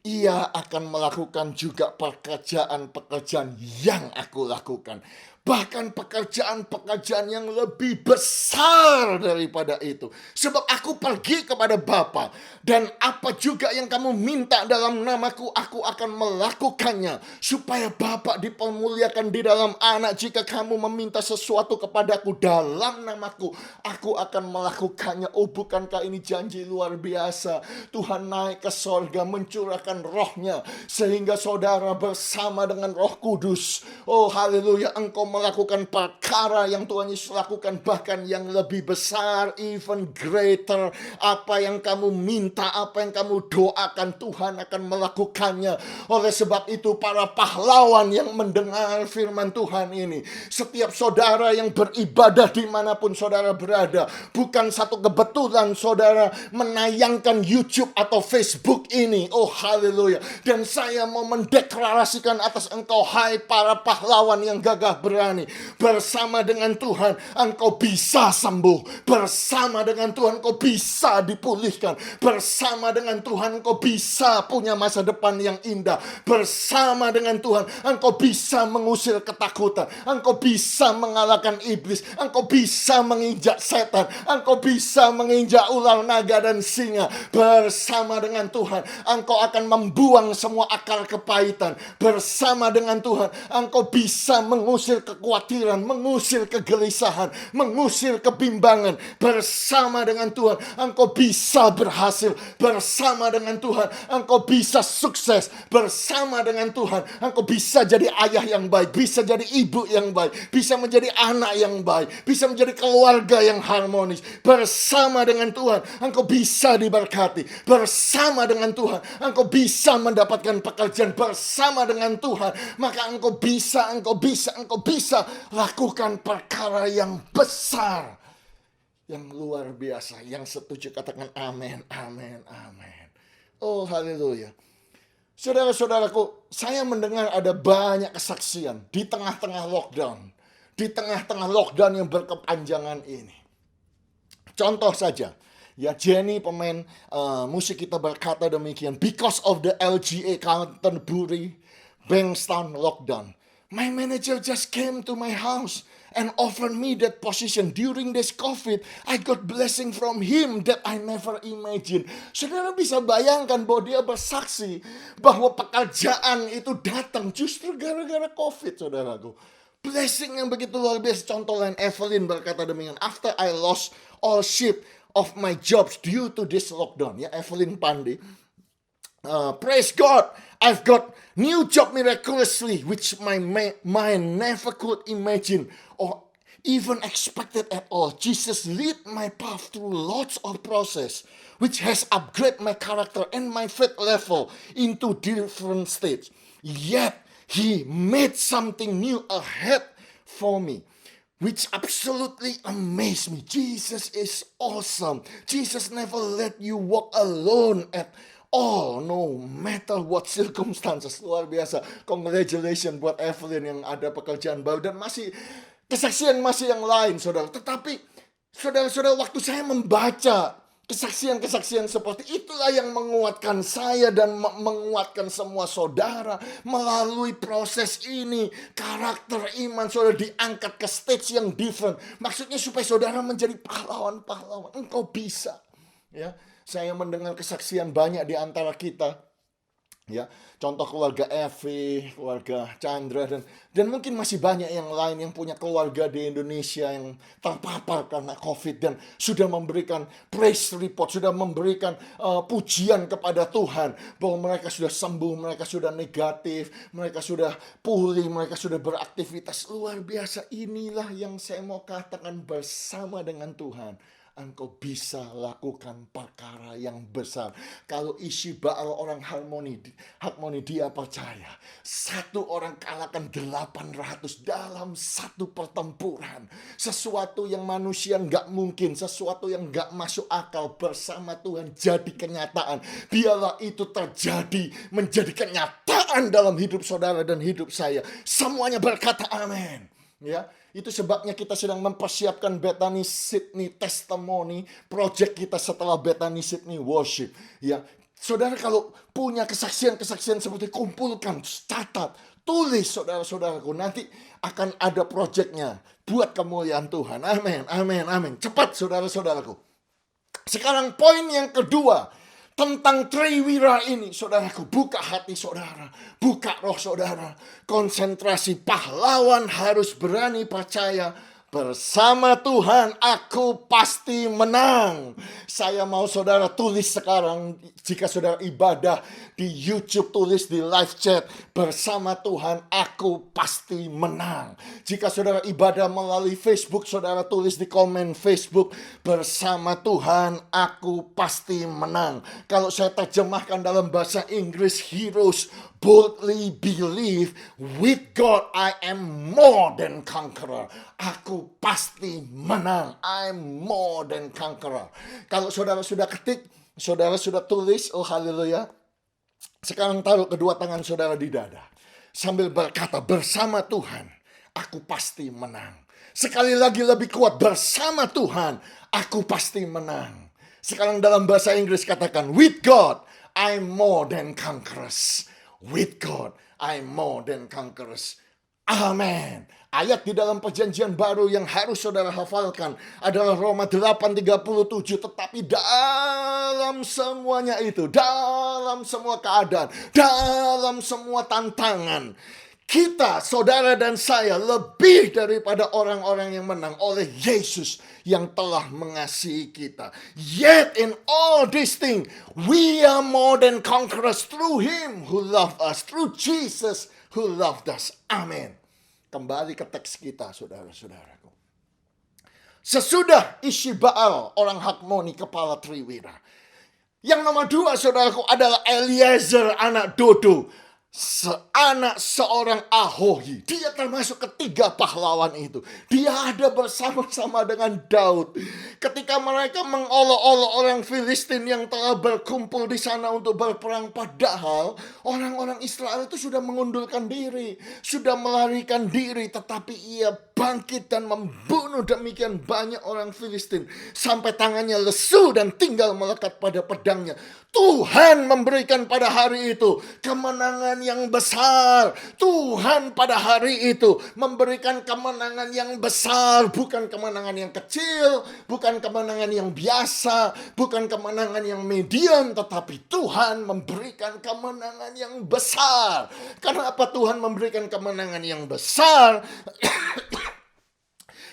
ia akan melakukan juga pekerjaan-pekerjaan yang aku lakukan. Bahkan pekerjaan-pekerjaan yang lebih besar daripada itu. Sebab aku pergi kepada Bapa, dan apa juga yang kamu minta dalam namaku, aku akan melakukannya. Supaya Bapa dipermuliakan di dalam Anak. Jika kamu meminta sesuatu kepadaku dalam namaku, aku akan melakukannya. Oh, bukankah ini janji luar biasa? Tuhan naik ke sorga, mencurahkan rohnya, sehingga saudara bersama dengan Roh Kudus, oh haleluya, engkau melakukan perkara yang Tuhan Yesus lakukan, bahkan yang lebih besar, even greater. Apa yang kamu minta, apa yang kamu doakan, Tuhan akan melakukannya. Oleh sebab itu, para pahlawan yang mendengar firman Tuhan ini, setiap saudara yang beribadah dimanapun saudara berada, bukan satu kebetulan saudara menayangkan YouTube atau Facebook ini. Oh haleluya. Dan saya mau mendeklarasikan atas engkau, hai para pahlawan yang gagah berani. Bersama dengan Tuhan engkau bisa sembuh. Bersama dengan Tuhan engkau bisa dipulihkan. Bersama dengan Tuhan engkau bisa punya masa depan yang indah. Bersama dengan Tuhan engkau bisa mengusir ketakutan. Engkau bisa mengalahkan iblis. Engkau bisa menginjak setan. Engkau bisa menginjak ular naga dan singa. Bersama dengan Tuhan engkau akan membuang semua akal kepahitan. Bersama dengan Tuhan engkau bisa mengusir kekhawatiran, mengusir kegelisahan, mengusir kebimbangan. Bersama dengan Tuhan engkau bisa berhasil. Bersama dengan Tuhan engkau bisa sukses. Bersama dengan Tuhan engkau bisa jadi ayah yang baik, bisa jadi ibu yang baik, bisa menjadi anak yang baik, bisa menjadi keluarga yang harmonis. Bersama dengan Tuhan engkau bisa diberkati. Bersama dengan Tuhan engkau bisa mendapatkan pekerjaan. Bersama dengan Tuhan maka engkau bisa lakukan perkara yang besar, yang luar biasa. Yang setuju katakan amin, amin, amin. Oh haleluya. Saudara-saudaraku, saya mendengar ada banyak kesaksian di tengah-tengah lockdown. Di tengah-tengah lockdown yang berkepanjangan ini. Contoh saja, ya, Jenny pemain musik kita berkata demikian. Because of the LGA Canterbury Bankstown lockdown, my manager just came to my house and offered me that position. During this COVID, I got blessing from him that I never imagined. Saudara bisa bayangkan bahwa dia bersaksi bahwa pekerjaan itu datang justru gara-gara COVID, saudaraku. Blessing yang begitu luar biasa. Contoh lain, Evelyn berkata demikian. After I lost all ship of my jobs due to this lockdown. Ya, Evelyn Pandi. Praise God, I've got new job miraculously, which my mind never could imagine or even expected at all. Jesus lead my path through lots of process, which has upgraded my character and my faith level into different stages. Yet, He made something new ahead for me. which absolutely amazed me. Jesus is awesome. Jesus never let you walk alone at all, no matter what circumstances. Luar biasa. Congratulations buat Evelyn yang ada pekerjaan baru dan masih kesaksian masih yang lain, saudara. Tetapi saudara-saudara, waktu saya membaca kesaksian-kesaksian seperti itulah yang menguatkan saya dan menguatkan semua saudara. Melalui proses ini, karakter iman saudara diangkat ke stage yang different. Maksudnya supaya saudara menjadi pahlawan-pahlawan. Engkau bisa. Ya, saya mendengar kesaksian banyak di antara kita. Ya, contoh keluarga Evi, keluarga Chandra dan mungkin masih banyak yang lain yang punya keluarga di Indonesia yang terpapar karena COVID dan sudah memberikan praise report, sudah memberikan pujian kepada Tuhan bahwa mereka sudah sembuh, mereka sudah negatif, mereka sudah pulih, mereka sudah beraktivitas luar biasa. Inilah yang saya mau katakan, bersama dengan Tuhan engkau bisa lakukan perkara yang besar. Kalau isi Baal orang harmoni dia percaya. Satu orang kalahkan 800 dalam satu pertempuran. Sesuatu yang manusia nggak mungkin, sesuatu yang nggak masuk akal bersama Tuhan jadi kenyataan. Biarlah itu terjadi, menjadi kenyataan dalam hidup saudara dan hidup saya. Semuanya berkata amin. Ya, itu sebabnya kita sedang mempersiapkan Bethany Sydney Testimony, project kita setelah Bethany Sydney Worship. Ya, saudara kalau punya kesaksian-kesaksian seperti kumpulkan, catat, tulis saudara-saudaraku. Nanti akan ada projectnya buat kemuliaan Tuhan. Amin, amin, amin. Cepat saudara-saudaraku. Sekarang poin yang kedua. Tentang Triwira ini, saudaraku, buka hati saudara, buka roh saudara. Konsentrasi, pahlawan harus berani percaya, bersama Tuhan aku pasti menang. Saya mau saudara tulis sekarang, jika saudara ibadah di YouTube, tulis di live chat, bersama Tuhan aku pasti menang. Jika saudara ibadah melalui Facebook, saudara tulis di komen Facebook, bersama Tuhan aku pasti menang. Kalau saya terjemahkan dalam bahasa Inggris, heroes boldly believe, with God I am more than conqueror. Aku pasti menang. I'm more than conqueror. Kalau saudara sudah ketik, saudara sudah tulis, oh haleluya. Sekarang taruh kedua tangan saudara di dada. Sambil berkata, bersama Tuhan aku pasti menang. Sekali lagi lebih kuat, bersama Tuhan aku pasti menang. Sekarang dalam bahasa Inggris katakan, with God I'm more than conquerors. With God, I'm more than conquerors. Amen. Ayat di dalam perjanjian baru yang harus saudara hafalkan adalah Roma 8:37. Tetapi dalam semuanya itu, dalam semua keadaan, dalam semua tantangan, kita, saudara dan saya, lebih daripada orang-orang yang menang oleh Yesus yang telah mengasihi kita. Yet in all these things, we are more than conquerors through Him who loved us, through Jesus who loved us. Amin. Kembali ke teks kita, saudara-saudaraku. Sesudah isi Baal, orang Hakmoni, kepala Triwira. Yang nomor 2, saudaraku, adalah Eliezer, anak Dodo. Anak seorang Ahohi. Dia termasuk ketiga pahlawan itu. Dia ada bersama-sama dengan Daud. Ketika mereka mengolok-olok orang Filistin yang telah berkumpul di sana untuk berperang, padahal orang-orang Israel itu sudah mengundurkan diri, sudah melarikan diri, tetapi ia bangkit dan membunuh demikian banyak orang Filistin sampai tangannya lesu dan tinggal melekat pada pedangnya. Tuhan memberikan pada hari itu kemenangan yang besar. Tuhan pada hari itu memberikan kemenangan yang besar. Bukan kemenangan yang kecil, bukan kemenangan yang biasa, bukan kemenangan yang medium, tetapi Tuhan memberikan kemenangan yang besar. Kenapa Tuhan memberikan kemenangan yang besar?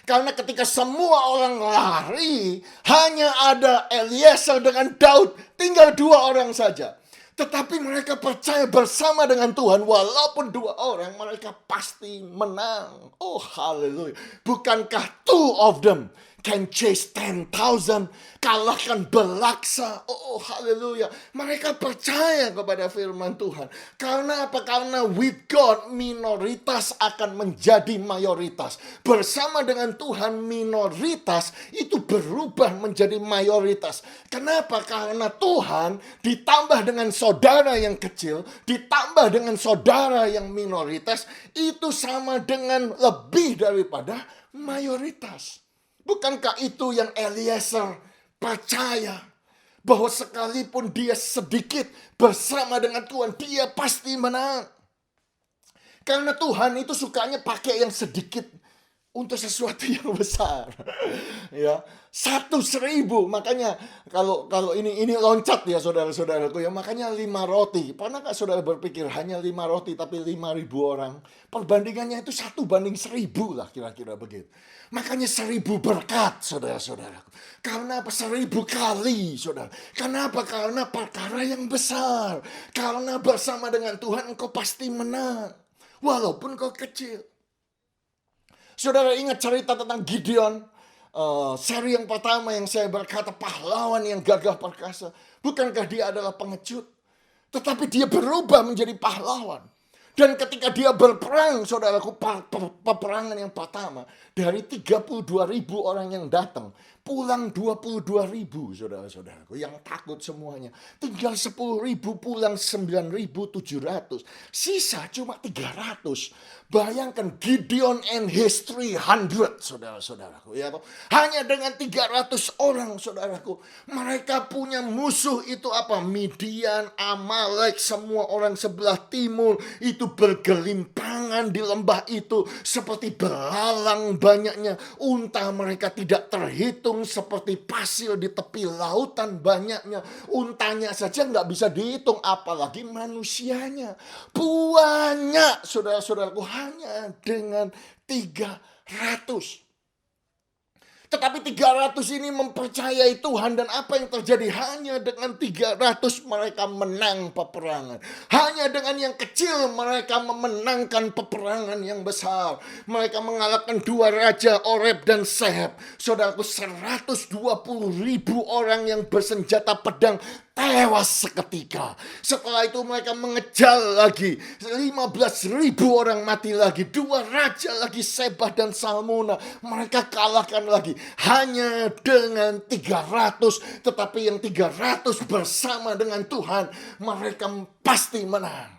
Karena ketika semua orang lari, hanya ada Eliezer dengan Daud, tinggal 2 orang saja. Tetapi mereka percaya bersama dengan Tuhan, walaupun 2 orang, mereka pasti menang. Oh haleluya. Bukankah 2 of them can chase 10,000. Kalahkan belaksa. Oh, haleluya. Mereka percaya kepada firman Tuhan. Karena apa? Karena with God, minoritas akan menjadi mayoritas. Bersama dengan Tuhan, minoritas itu berubah menjadi mayoritas. Kenapa? Karena Tuhan ditambah dengan saudara yang kecil, ditambah dengan saudara yang minoritas, itu sama dengan lebih daripada mayoritas. Bukankah itu yang Eliezer percaya? Bahwa sekalipun dia sedikit bersama dengan Tuhan, dia pasti menang. Karena Tuhan itu sukanya pakai yang sedikit untuk sesuatu yang besar. Ya, 1.000. Makanya kalau ini loncat ya saudara-saudaraku ya. Makanya 5 roti. Pernahkah saudara berpikir hanya 5 roti tapi 5.000 orang? Perbandingannya itu 1:1.000 lah kira-kira begitu. Makanya 1.000 berkat saudara-saudaraku. Karena apa? 1.000 kali saudara. Kenapa? Karena perkara yang besar. Karena bersama dengan Tuhan engkau pasti menang. Walaupun kau kecil. Saudara ingat cerita tentang Gideon? Seri yang pertama yang saya berkata pahlawan yang gagah perkasa. Bukankah dia adalah pengecut? Tetapi dia berubah menjadi pahlawan. Dan ketika dia berperang, saudaraku, peperangan yang pertama, dari 32.000 orang yang datang, pulang 22.000, saudara-saudaraku, yang takut semuanya. Tinggal 10.000, pulang 9.700. Sisa cuma 300. Bayangkan Gideon and his 300, saudara-saudaraku. Ya, hanya dengan 300 orang, saudaraku. Mereka punya musuh itu apa? Midian, Amalek, semua orang sebelah timur. Itu bergelimpangan di lembah itu. Seperti belalang banyaknya. Unta mereka tidak terhitung. Seperti pasir di tepi lautan banyaknya. Untanya saja nggak bisa dihitung. Apalagi manusianya. Banyak, saudara-saudaraku. Hanya dengan 300. Tetapi 300 ini mempercayai Tuhan. Dan apa yang terjadi? Hanya dengan 300 mereka menang peperangan. Hanya dengan yang kecil mereka memenangkan peperangan yang besar. Mereka mengalahkan 2 raja, Oreb dan Seheb. Saudaraku, 120.000 orang yang bersenjata pedang tewas seketika. Setelah itu mereka mengejar lagi. 15.000 orang mati lagi. 2 raja lagi, Sebah dan Salmuna. Mereka kalahkan lagi. Hanya dengan 300. Tetapi yang 300 bersama dengan Tuhan, mereka pasti menang.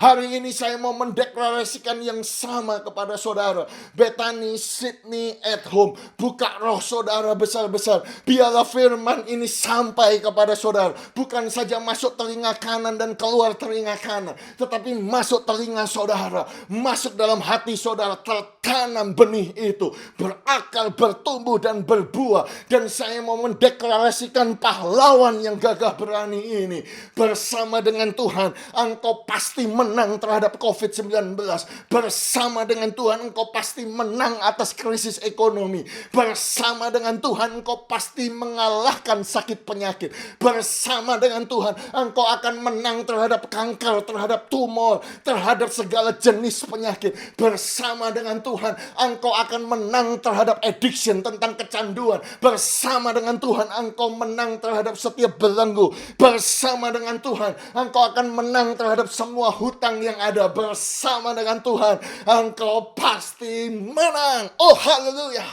Hari ini saya mau mendeklarasikan yang sama kepada saudara. Bethany Sydney at Home. Buka roh saudara besar-besar. Biarlah firman ini sampai kepada saudara. Bukan saja masuk telinga kanan dan keluar telinga kanan. Tetapi masuk telinga saudara. Masuk dalam hati saudara. Tertanam benih itu. Berakar, bertumbuh dan berbuah. Dan saya mau mendeklarasikan pahlawan yang gagah berani ini. Bersama dengan Tuhan, engkau pasti menang terhadap COVID-19. Bersama dengan Tuhan engkau pasti menang atas krisis ekonomi. Bersama dengan Tuhan engkau pasti mengalahkan sakit penyakit. Bersama dengan Tuhan engkau akan menang terhadap kanker, terhadap tumor, terhadap segala jenis penyakit. Bersama dengan Tuhan engkau akan menang terhadap addiction, tentang kecanduan. Bersama dengan Tuhan engkau menang terhadap setiap belenggu. Bersama dengan Tuhan engkau akan menang terhadap semua hutang yang ada. Bersama dengan Tuhan engkau pasti menang. Oh haleluya,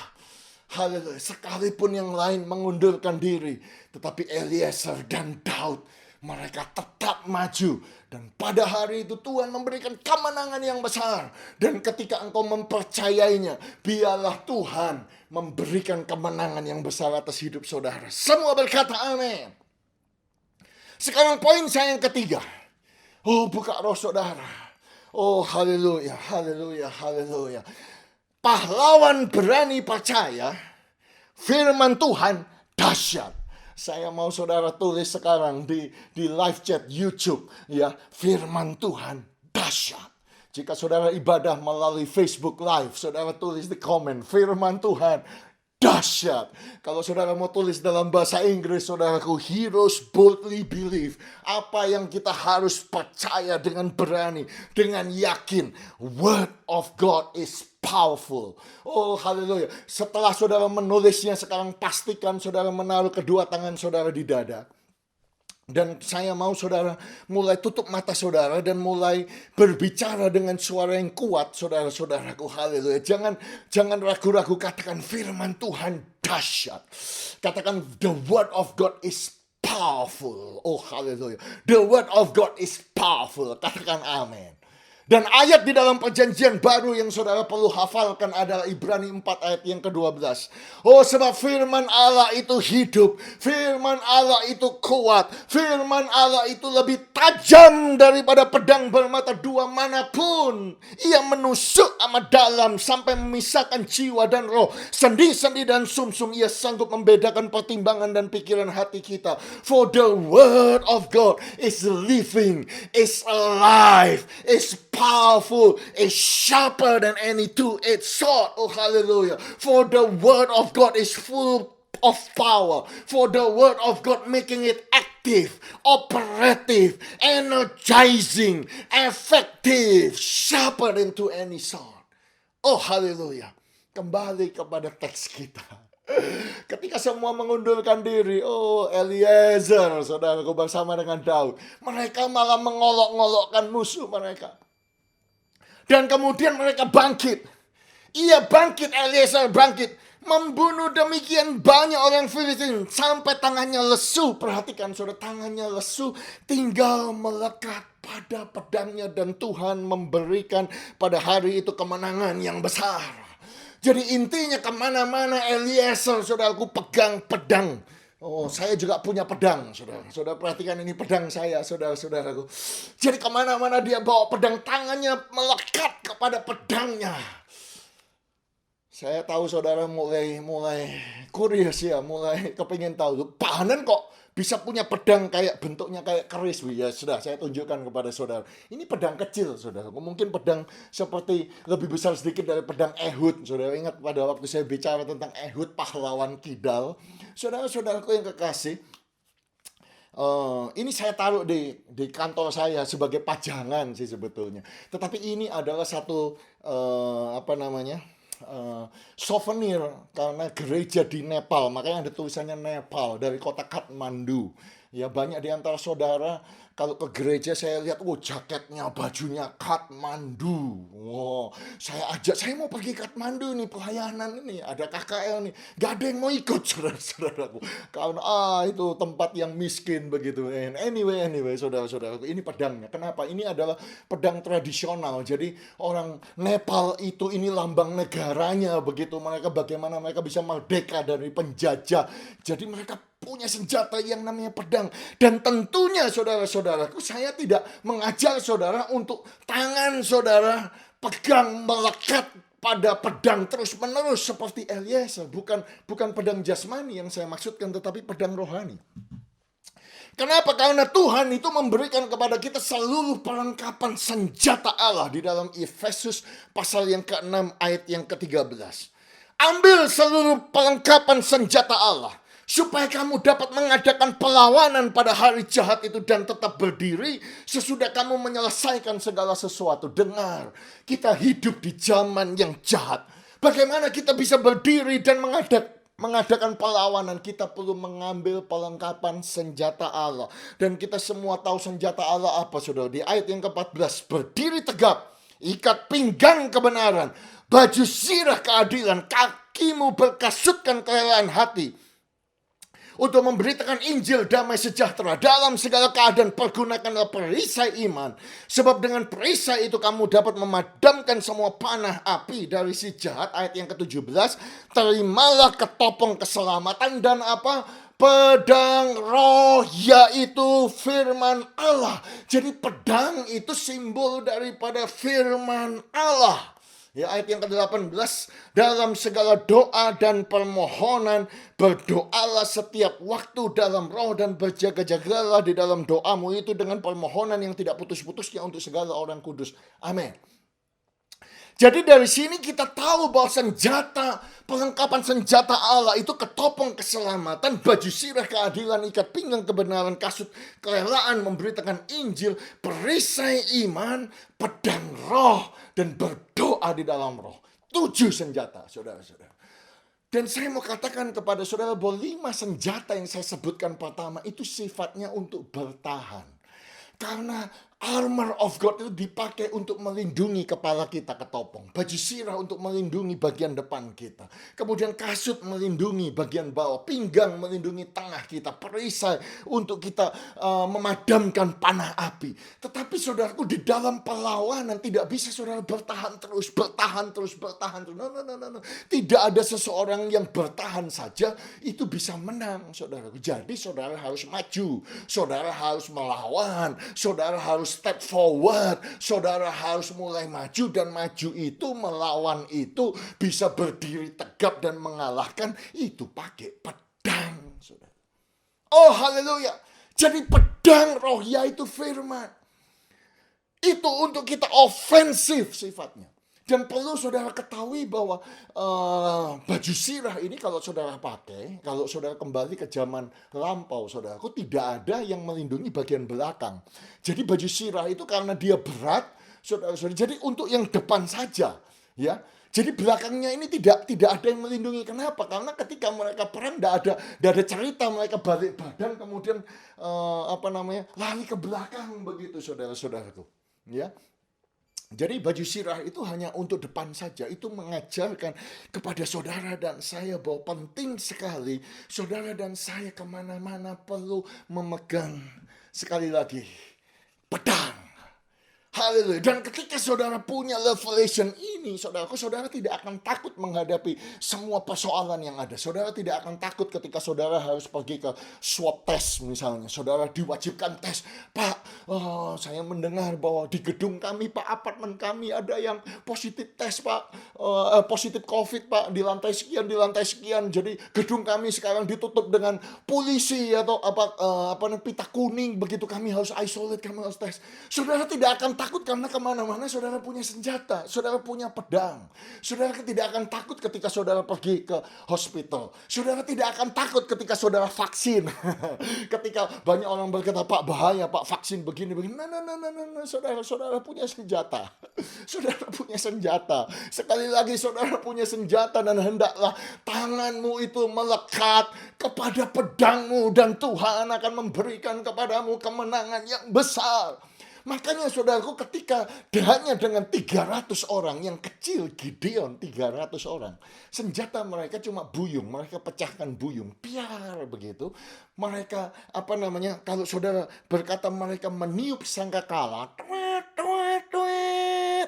haleluya. Sekalipun yang lain mengundurkan diri, tetapi Eliezer dan Daud, mereka tetap maju. Dan pada hari itu Tuhan memberikan kemenangan yang besar. Dan ketika engkau mempercayainya, biarlah Tuhan memberikan kemenangan yang besar atas hidup saudara. Semua berkata amin. Sekarang poin saya yang ketiga. Oh, buka roh saudara. Oh, haleluya, haleluya, haleluya. Pahlawan berani percaya firman Tuhan dahsyat. Saya mau saudara tulis sekarang di live chat YouTube ya, firman Tuhan dahsyat. Jika saudara ibadah melalui Facebook Live, saudara tulis di komen firman Tuhan dahsyat. Kalau saudara mau tulis dalam bahasa Inggris, saudaraku, heroes boldly believe. Apa yang kita harus percaya dengan berani, dengan yakin. Word of God is powerful. Oh, haleluya. Setelah saudara menulisnya, sekarang pastikan saudara menaruh kedua tangan saudara di dada. Dan saya mau saudara mulai tutup mata saudara dan mulai berbicara dengan suara yang kuat, saudara-saudaraku. Haleluya. Jangan ragu-ragu, katakan firman Tuhan dahsyat. Katakan the word of God is powerful. Oh, haleluya. The word of God is powerful. Katakan amin. Dan ayat di dalam perjanjian baru yang saudara perlu hafalkan adalah Ibrani 4 ayat yang ke-12. Oh, sebab firman Allah itu hidup, firman Allah itu kuat, firman Allah itu lebih tajam daripada pedang bermata dua manapun. Ia menusuk amat dalam sampai memisahkan jiwa dan roh, sendi-sendi dan sumsum. Ia sanggup membedakan pertimbangan dan pikiran hati kita. For the word of God is living, is alive, is powerful, is sharper than any two-edged sword. Oh, hallelujah. For the word of God is full of power. For the word of God making it active, operative, energizing, effective, sharper than to any sword. Oh, hallelujah. Kembali kepada teks kita. Ketika semua mengundurkan diri, oh Eliezer, saudaraku, bersama dengan Daud, mereka malah mengolok-ngolokkan musuh mereka. Dan kemudian mereka bangkit. Ia bangkit, Eliezer bangkit. Membunuh demikian banyak orang Filistin. Sampai tangannya lesu. Perhatikan saudara, tangannya lesu. Tinggal melekat pada pedangnya. Dan Tuhan memberikan pada hari itu kemenangan yang besar. Jadi intinya kemana-mana Eliezer, saudaraku, pegang pedang. Oh, saya juga punya pedang, saudara. Saudara perhatikan, ini pedang saya, saudara-saudaraku. Jadi kemana-mana dia bawa pedang, tangannya melekat kepada pedangnya. Saya tahu saudara mulai curious ya, mulai kepingin tahu. Pak Hanan kok bisa punya pedang kayak bentuknya kayak keris? Ya sudah, saya tunjukkan kepada saudara. Ini pedang kecil, saudara. Mungkin pedang seperti lebih besar sedikit dari pedang Ehud. Saudara ingat pada waktu saya bicara tentang Ehud, pahlawan kidal. Saudara-saudaraku yang kekasih, ini saya taruh di kantor saya sebagai pajangan sih sebetulnya. Tetapi ini adalah satu souvenir karena gereja di Nepal, makanya ada tulisannya Nepal dari kota Kathmandu. Ya, banyak di antara saudara kalau ke gereja saya lihat, jaketnya, bajunya Kathmandu. Saya mau pergi Kathmandu nih, pelayanan ini, ada KKL nih. Gak ada yang mau ikut, saudara-saudaraku. Karena itu tempat yang miskin begitu. Anyway, saudara-saudaraku, ini pedangnya. Kenapa? Ini adalah pedang tradisional. Jadi orang Nepal itu ini lambang negaranya begitu. Bagaimana mereka bisa merdeka dari penjajah. Jadi mereka punya senjata yang namanya pedang. Dan tentunya saudara-saudaraku, saya tidak mengajar saudara untuk tangan saudara pegang melekat pada pedang terus-menerus seperti Eliezer. Bukan pedang jasmani yang saya maksudkan, tetapi pedang rohani. Kenapa? Karena Tuhan itu memberikan kepada kita seluruh perlengkapan senjata Allah di dalam Efesus pasal yang ke-6 ayat yang ke-13. Ambil seluruh perlengkapan senjata Allah supaya kamu dapat mengadakan perlawanan pada hari jahat itu dan tetap berdiri sesudah kamu menyelesaikan segala sesuatu. Dengar, kita hidup di zaman yang jahat. Bagaimana kita bisa berdiri dan mengadakan perlawanan? Kita perlu mengambil perlengkapan senjata Allah. Dan kita semua tahu senjata Allah apa, saudara? Di ayat yang ke-14, berdiri tegap, ikat pinggang kebenaran, baju zirah keadilan, kakimu berkasutkan kerelaan hati, untuk memberitakan Injil damai sejahtera dalam segala keadaan. Pergunakanlah perisai iman, sebab dengan perisai itu kamu dapat memadamkan semua panah api dari si jahat. Ayat yang ke-17, terimalah ketopong keselamatan dan apa? Pedang roh, yaitu firman Allah. Jadi pedang itu simbol daripada firman Allah. Ya, ayat yang ke-18, dalam segala doa dan permohonan berdoalah setiap waktu dalam roh dan berjaga-jagalah di dalam doamu itu dengan permohonan yang tidak putus-putusnya untuk segala orang kudus. Amin. Jadi dari sini kita tahu bahwa senjata, perlengkapan senjata Allah itu ketopong keselamatan, baju sirah keadilan, ikat pinggang kebenaran, kasut kerelaan, memberitakan Injil, perisai iman, pedang roh, dan berdoa di dalam roh. 7 senjata, saudara-saudara. Dan saya mau katakan kepada saudara bahwa 5 senjata yang saya sebutkan pertama itu sifatnya untuk bertahan. Karena armor of God itu dipakai untuk melindungi kepala kita ketopong. Baju sirah untuk melindungi bagian depan kita. Kemudian kasut melindungi bagian bawah. Pinggang melindungi tengah kita. Perisai untuk kita memadamkan panah api. Tetapi saudaraku, di dalam perlawanan tidak bisa saudara bertahan terus. No. Tidak ada seseorang yang bertahan saja itu bisa menang, saudaraku. Jadi saudara harus maju. Saudara harus melawan. Saudara harus step forward, saudara harus mulai maju, dan maju itu, melawan itu, bisa berdiri tegap dan mengalahkan itu pakai pedang, saudara. Oh haleluya. Jadi pedang roh, yaitu firman, itu untuk kita ofensif sifatnya. Dan perlu saudara ketahui bahwa baju sirah ini kalau saudara pakai, kalau saudara kembali ke zaman lampau, saudaraku, tidak ada yang melindungi bagian belakang. Jadi baju sirah itu karena dia berat, saudara-saudara, jadi untuk yang depan saja, ya. Jadi belakangnya ini tidak ada yang melindungi. Kenapa? Karena ketika mereka perang tidak ada cerita mereka balik badan kemudian lari ke belakang begitu, saudara-saudaraku, ya. Jadi baju sirah itu hanya untuk depan saja. Itu mengajarkan kepada saudara dan saya bahwa penting sekali saudara dan saya kemana-mana perlu memegang, sekali lagi, pedang. Haleluya. Dan ketika saudara punya revelation ini, saudaraku, saudara tidak akan takut menghadapi semua persoalan yang ada. Saudara tidak akan takut ketika saudara harus pergi ke swab test misalnya. Saudara diwajibkan tes. Pak, saya mendengar bahwa di gedung kami, Pak, apartemen kami ada yang positif tes, Pak. Positif COVID, Pak, di lantai sekian. Jadi gedung kami sekarang ditutup dengan polisi atau pita kuning. Begitu kami harus isolate, kami harus tes. Saudara tidak akan takut karena kemana-mana saudara punya senjata, saudara punya pedang. Saudara tidak akan takut ketika saudara pergi ke hospital. Saudara tidak akan takut ketika saudara vaksin. Ketika banyak orang berkata, Pak, bahaya, Pak, vaksin begini. Nah, saudara punya senjata. Saudara punya senjata. Sekali lagi saudara punya senjata, dan hendaklah tanganmu itu melekat kepada pedangmu, dan Tuhan akan memberikan kepadamu kemenangan yang besar. Makanya saudaraku, ketika hanya dengan 300 orang, yang kecil Gideon 300 orang, senjata mereka cuma buyung, mereka pecahkan buyung, piar begitu. Mereka kalau saudara berkata mereka meniup sangkakala,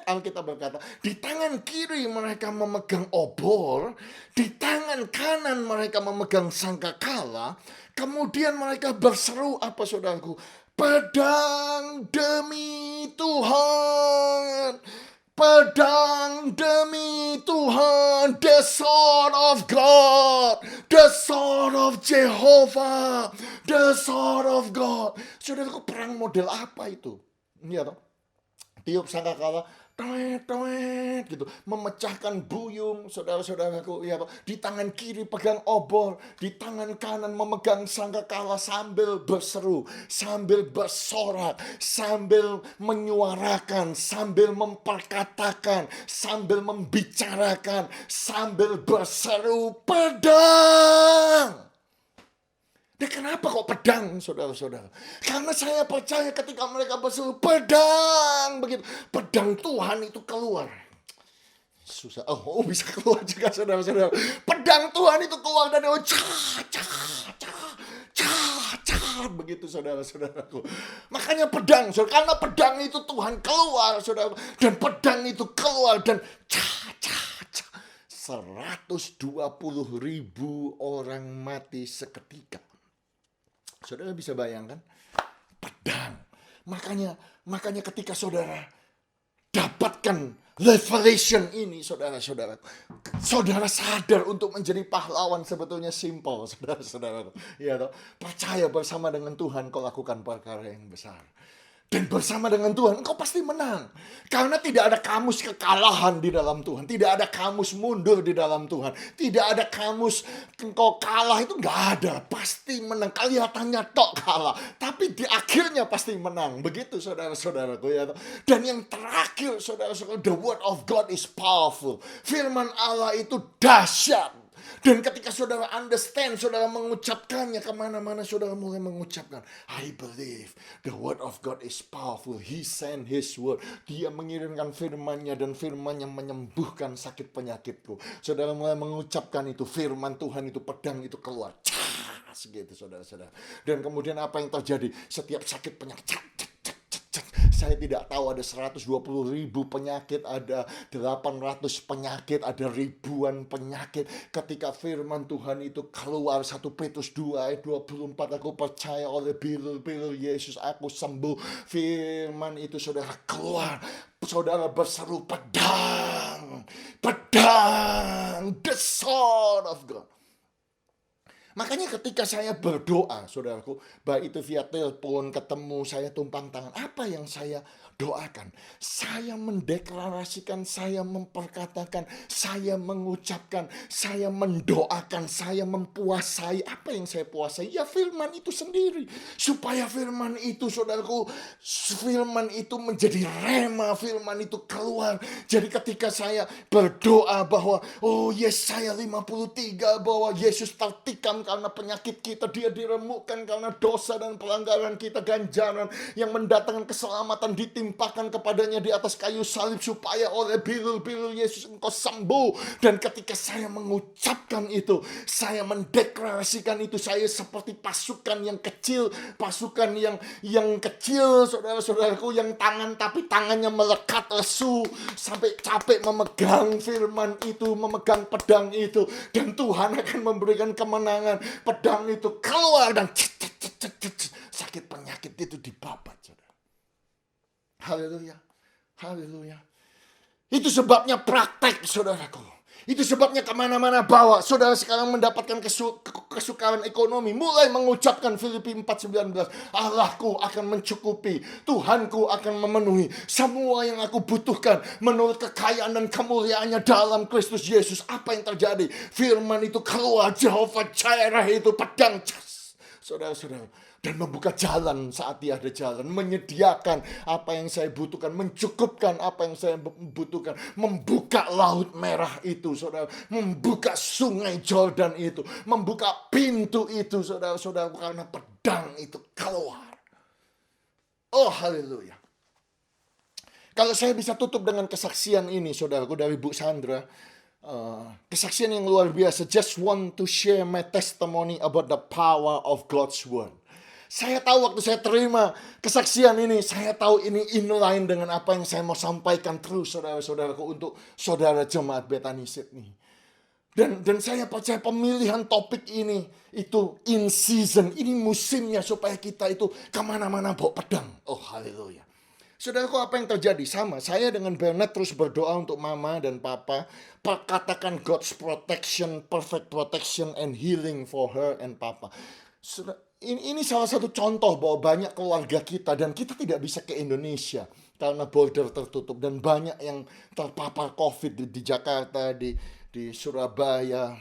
Alkitab berkata, di tangan kiri mereka memegang obor, di tangan kanan mereka memegang sangkakala. Kemudian mereka berseru apa, saudaraku? Pedang demi Tuhan, pedang demi Tuhan, the sword of God, the sword of Jehovah, the sword of God. Saudaraku, perang model apa itu? Iya toh? Tiup sangkakala, toet gitu, memecahkan buyung, saudara-saudaraku, ya, di tangan kiri pegang obor, di tangan kanan memegang sangkakala sambil berseru, sambil bersorak, sambil menyuarakan, sambil memperkatakan, sambil membicarakan, sambil berseru, pedang. Dan kenapa kok pedang, saudara-saudara? Karena saya percaya ketika mereka berseru pedang begitu, pedang Tuhan itu keluar. Susah. Bisa keluar juga, saudara-saudara. Pedang Tuhan itu keluar dan begitu, saudara-saudaraku. Makanya pedang, saudara, karena pedang itu Tuhan keluar, saudara. Dan pedang itu keluar dan 120.000 orang mati seketika. Saudara bisa bayangkan? Pedang. Makanya ketika saudara dapatkan revelation ini, saudara-saudara sadar untuk menjadi pahlawan sebetulnya simple, saudara-saudara. Ya, toh? Percaya bersama dengan Tuhan kau lakukan perkara yang besar. dan bersama dengan Tuhan, engkau pasti menang. Karena tidak ada kamus kekalahan di dalam Tuhan. Tidak ada kamus mundur di dalam Tuhan. Tidak ada kamus engkau kalah, itu nggak ada. Pasti menang. Kelihatannya tok kalah, tapi di akhirnya pasti menang. Begitu saudara-saudaraku ya. Dan yang terakhir saudara-saudara, the word of God is powerful. Firman Allah itu dahsyat. Dan ketika saudara understand, saudara mengucapkannya, kemana-mana saudara mulai mengucapkan, I believe the word of God is powerful. He sent his word. Dia mengirimkan firmannya dan firmannya menyembuhkan sakit penyakitku. Saudara mulai mengucapkan itu, firman Tuhan itu, pedang itu keluar. Segitu saudara-saudara. Dan kemudian apa yang terjadi? Setiap sakit penyakit, saya tidak tahu, ada 120.000 penyakit, ada 800 penyakit, ada ribuan penyakit. Ketika firman Tuhan itu keluar, 1 Petrus 2 ayat 24, aku percaya oleh bilur-bilur Yesus aku sembuh. Firman itu saudara keluar, saudara berseru pedang, pedang, the sword of God. Makanya ketika saya berdoa, saudaraku, baik itu via telepon, ketemu, saya tumpang tangan, apa yang saya doakan? Saya mendeklarasikan, saya memperkatakan, saya mengucapkan, saya mendoakan, saya mempuasai. Apa yang saya puasai? Ya firman itu sendiri. Supaya firman itu, saudaraku, firman itu menjadi rema, firman itu keluar. Jadi ketika saya berdoa bahwa, oh Yesaya 53, bahwa Yesus tertikam karena penyakit kita, dia diremukkan karena dosa dan pelanggaran kita, ganjaran yang mendatangkan keselamatan ditimpakan kepadanya di atas kayu salib, supaya oleh bilur-bilur Yesus engkau sembuh. Dan ketika saya mengucapkan itu, saya mendeklarasikan itu, saya seperti pasukan yang kecil, pasukan yang kecil, saudara-saudaraku, yang tapi tangannya melekat lesu, sampai capek memegang firman itu, memegang pedang itu, dan Tuhan akan memberikan kemenangan. Pedang itu keluar dan sakit penyakit itu dibabat, saudara. Haleluya, haleluya. Itu sebabnya praktek, saudaraku. Itu sebabnya kemana-mana bawa. Saudara sekarang mendapatkan kesukaran ekonomi, mulai mengucapkan Filipi 4:19, Allahku akan mencukupi, Tuhanku akan memenuhi semua yang aku butuhkan menurut kekayaan dan kemuliaannya dalam Kristus Yesus. Apa yang terjadi? Firman itu keluar, Jehovah Jireh itu pedang, saudara-saudara, dan membuka jalan saat dia ada jalan, menyediakan apa yang saya butuhkan, mencukupkan apa yang saya butuhkan, membuka laut merah itu, saudara, membuka sungai Jordan itu, membuka pintu itu, saudara-saudara, karena pedang itu keluar. Oh haleluya. Kalau saya bisa tutup dengan kesaksian ini, saudaraku, dari Bu Sandra, kesaksian yang luar biasa. Just want to share my testimony about the power of God's word. Saya tahu waktu saya terima kesaksian ini, saya tahu ini inline dengan apa yang saya mau sampaikan terus, saudara-saudaraku, untuk saudara jemaat Bethany Sydney. Dan saya percaya pemilihan topik ini itu in season, ini musimnya supaya kita itu kemana-mana bawa pedang. Oh haleluya. Saudaraku, apa yang terjadi? Sama, saya dengan Bernard terus berdoa untuk mama dan papa. Katakan God's protection, perfect protection and healing for her and papa. Ini salah satu contoh bahwa banyak keluarga kita, dan kita tidak bisa ke Indonesia karena border tertutup, dan banyak yang terpapar COVID di Jakarta, di Surabaya,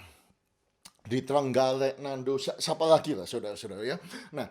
di Trenggalek, Nando, siapa lagi lah saudara-saudara ya. Nah,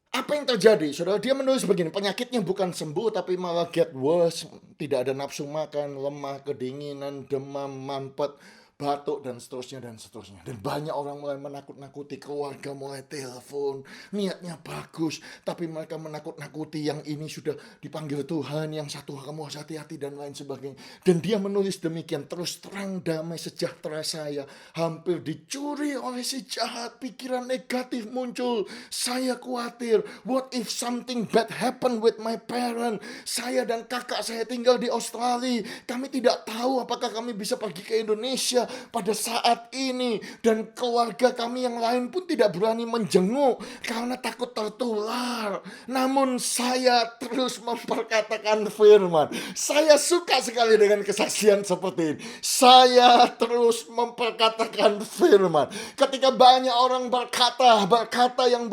apa yang terjadi, saudara? Dia menulis begini, penyakitnya bukan sembuh tapi malah get worse. Tidak ada nafsu makan, lemah, kedinginan, demam, mampet, batuk, dan seterusnya, dan seterusnya. Dan banyak orang mulai menakut-nakuti, keluarga mulai telepon, niatnya bagus, tapi mereka menakut-nakuti, yang ini sudah dipanggil Tuhan, yang satu kamu harus hati-hati, dan lain sebagainya. Dan dia menulis demikian, terus terang damai sejahtera saya hampir dicuri oleh si jahat, pikiran negatif muncul, saya khawatir, what if something bad happen with my parent? Saya dan kakak saya tinggal di Australia, kami tidak tahu apakah kami bisa pergi ke Indonesia. saya pada saat ini. Dan keluarga kami yang lain pun tidak berani menjenguk karena takut tertular. Namun saya terus memperkatakan firman. Saya suka sekali dengan kesaksian seperti ini. Saya terus memperkatakan firman. Ketika banyak orang berkata yang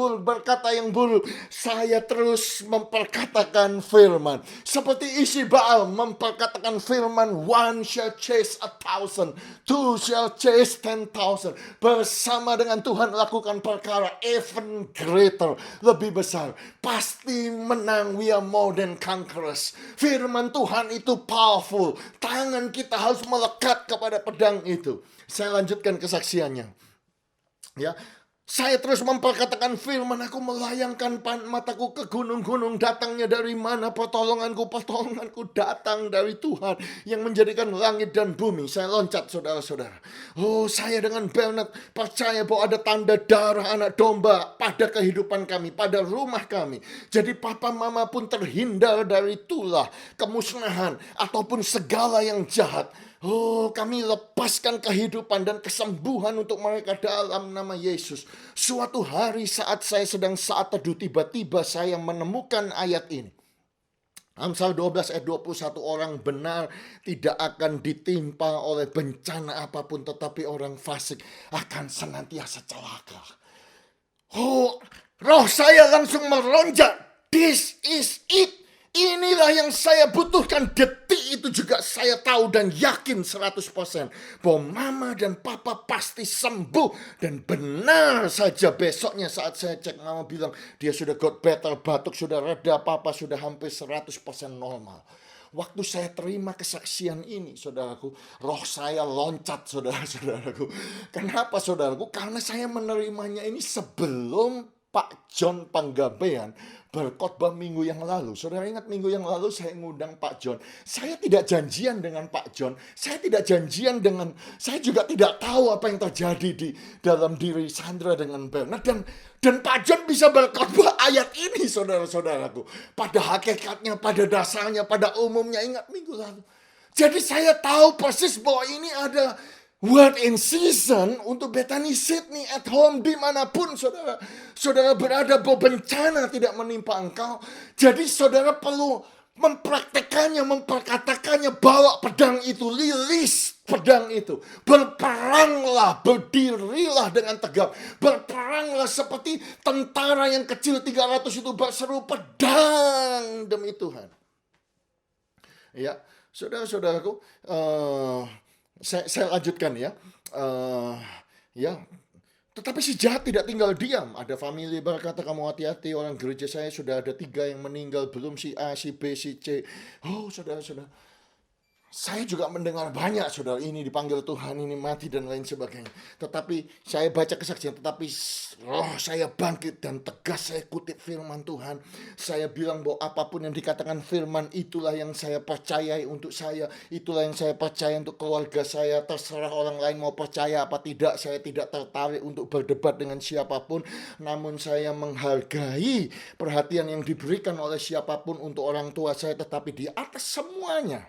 buruk, saya terus memperkatakan firman. Seperti isi Baal memperkatakan firman, one shall chase 1,000, two shall chase 10,000. Bersama dengan Tuhan lakukan perkara even greater, lebih besar. Pasti menang, we are more than conquerors. Firman Tuhan itu powerful. Tangan kita harus melekat kepada pedang itu. Saya lanjutkan kesaksiannya. Ya, saya terus memperkatakan firman. Aku melayangkan mataku ke gunung-gunung. Datangnya dari mana pertolonganku? Pertolonganku datang dari Tuhan yang menjadikan langit dan bumi. Saya loncat, saudara-saudara. Oh, saya dengan Bernard percaya bahwa ada tanda darah anak domba pada kehidupan kami, pada rumah kami. Jadi papa mama pun terhindar dari tulah, kemusnahan, ataupun segala yang jahat. Oh, kami lepaskan kehidupan dan kesembuhan untuk mereka dalam nama Yesus. Suatu hari saat saya sedang saat teduh, tiba-tiba saya menemukan ayat ini. Amsal 12 ayat 21, orang benar tidak akan ditimpa oleh bencana apapun, tetapi orang fasik akan senantiasa celaka. Oh, roh saya langsung melonjak. This is it. Inilah yang saya butuhkan. Detik itu juga saya tahu dan yakin 100% bahwa mama dan papa pasti sembuh. Dan benar saja besoknya saat saya cek, mama bilang dia sudah got better, batuk sudah reda, papa sudah hampir 100% normal. Waktu saya terima kesaksian ini, saudaraku, roh saya loncat, saudara-saudaraku. Kenapa, saudaraku? Karena saya menerimanya ini sebelum Pak John Panggabean berkhotbah minggu yang lalu. Saudara ingat minggu yang lalu saya ngundang Pak John. Saya tidak janjian dengan Pak John. Saya juga tidak tahu apa yang terjadi di dalam diri Sandra dengan Bernard. Dan Pak John bisa berkhotbah ayat ini, saudara-saudaraku. Pada hakikatnya, pada dasarnya, pada umumnya, ingat minggu lalu. Jadi saya tahu persis bahwa ini ada word in season untuk Bethany Sydney at home dimanapun saudara berada, bahwa bencana tidak menimpa engkau. Jadi saudara perlu mempraktekannya, memperkatakannya, bawa pedang itu, rilis pedang itu. Berperanglah, berdirilah dengan tegap. Berperanglah seperti tentara yang kecil 300 itu berseru pedang demi Tuhan. Ya, saudara-saudaraku, saya lanjutkan ya. Tetapi si jahat tidak tinggal diam. Ada famili berkata, kamu hati-hati, orang gereja saya sudah ada 3 yang meninggal, belum si A, si B, si C. Oh, saudara-saudara, saya juga mendengar banyak, saudara, ini dipanggil Tuhan, ini mati dan lain sebagainya. Tetapi saya baca kesaksian, tetapi roh saya bangkit dan tegas saya kutip firman Tuhan. Saya bilang bahwa apapun yang dikatakan firman, itulah yang saya percayai untuk saya. Itulah yang saya percaya untuk keluarga saya. Terserah orang lain mau percaya apa tidak. Saya tidak tertarik untuk berdebat dengan siapapun. Namun saya menghargai perhatian yang diberikan oleh siapapun untuk orang tua saya. Tetapi di atas semuanya,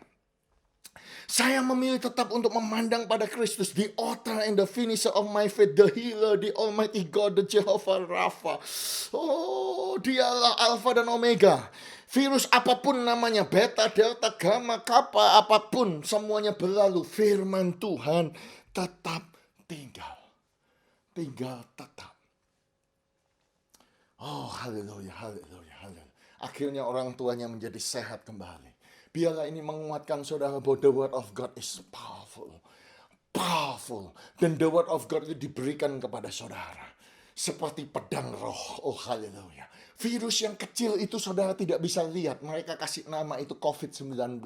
saya memilih tetap untuk memandang pada Kristus, the author and the finisher of my faith, the healer, the almighty God, the Jehovah Rapha. Oh, dialah Alpha dan Omega. Virus apapun namanya, beta, delta, gamma, kappa, apapun, semuanya berlalu. Firman Tuhan tetap tinggal. Tinggal tetap. Oh, haleluya, haleluya, haleluya. Akhirnya orang tuanya menjadi sehat kembali. Biarlah ini menguatkan saudara bahwa the word of God is powerful. Powerful. Dan the word of God itu diberikan kepada saudara seperti pedang roh. Oh, haleluya. Virus yang kecil itu saudara tidak bisa lihat. Mereka kasih nama itu COVID-19.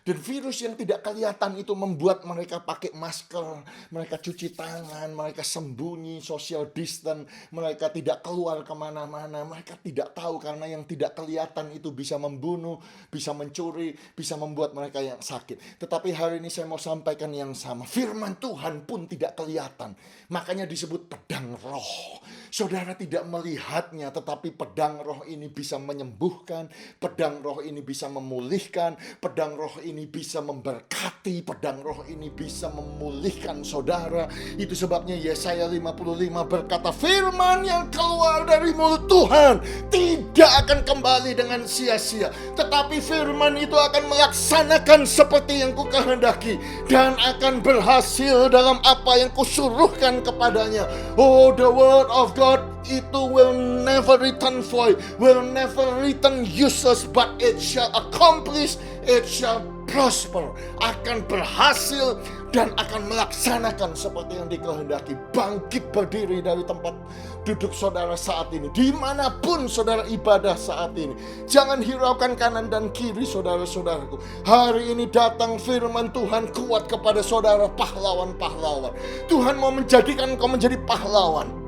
Dan virus yang tidak kelihatan itu membuat mereka pakai masker. Mereka cuci tangan. Mereka sembunyi, social distance. Mereka tidak keluar kemana-mana. Mereka tidak tahu karena yang tidak kelihatan itu bisa membunuh, bisa mencuri, bisa membuat mereka yang sakit. Tetapi hari ini saya mau sampaikan yang sama. Firman Tuhan pun tidak kelihatan. Makanya disebut pedang roh. Saudara tidak melihatnya, tetapi pedang pedang roh ini bisa menyembuhkan, pedang roh ini bisa memulihkan, pedang roh ini bisa memberkati, pedang roh ini bisa memulihkan saudara. Itu sebabnya Yesaya 55 berkata, firman yang keluar dari mulut Tuhan tidak akan kembali dengan sia-sia, tetapi firman itu akan melaksanakan seperti yang kukehendaki dan akan berhasil dalam apa yang kusuruhkan kepadanya. Oh, the word of God itu will never return void, will never return useless, but it shall accomplish, it shall prosper, akan berhasil dan akan melaksanakan seperti yang dikehendaki. Bangkit berdiri dari tempat duduk saudara saat ini, dimanapun saudara ibadah saat ini. Jangan hiraukan kanan dan kiri saudara-saudaraku. Hari ini datang firman Tuhan kuat kepada saudara, pahlawan-pahlawan. Tuhan mau menjadikan engkau menjadi pahlawan.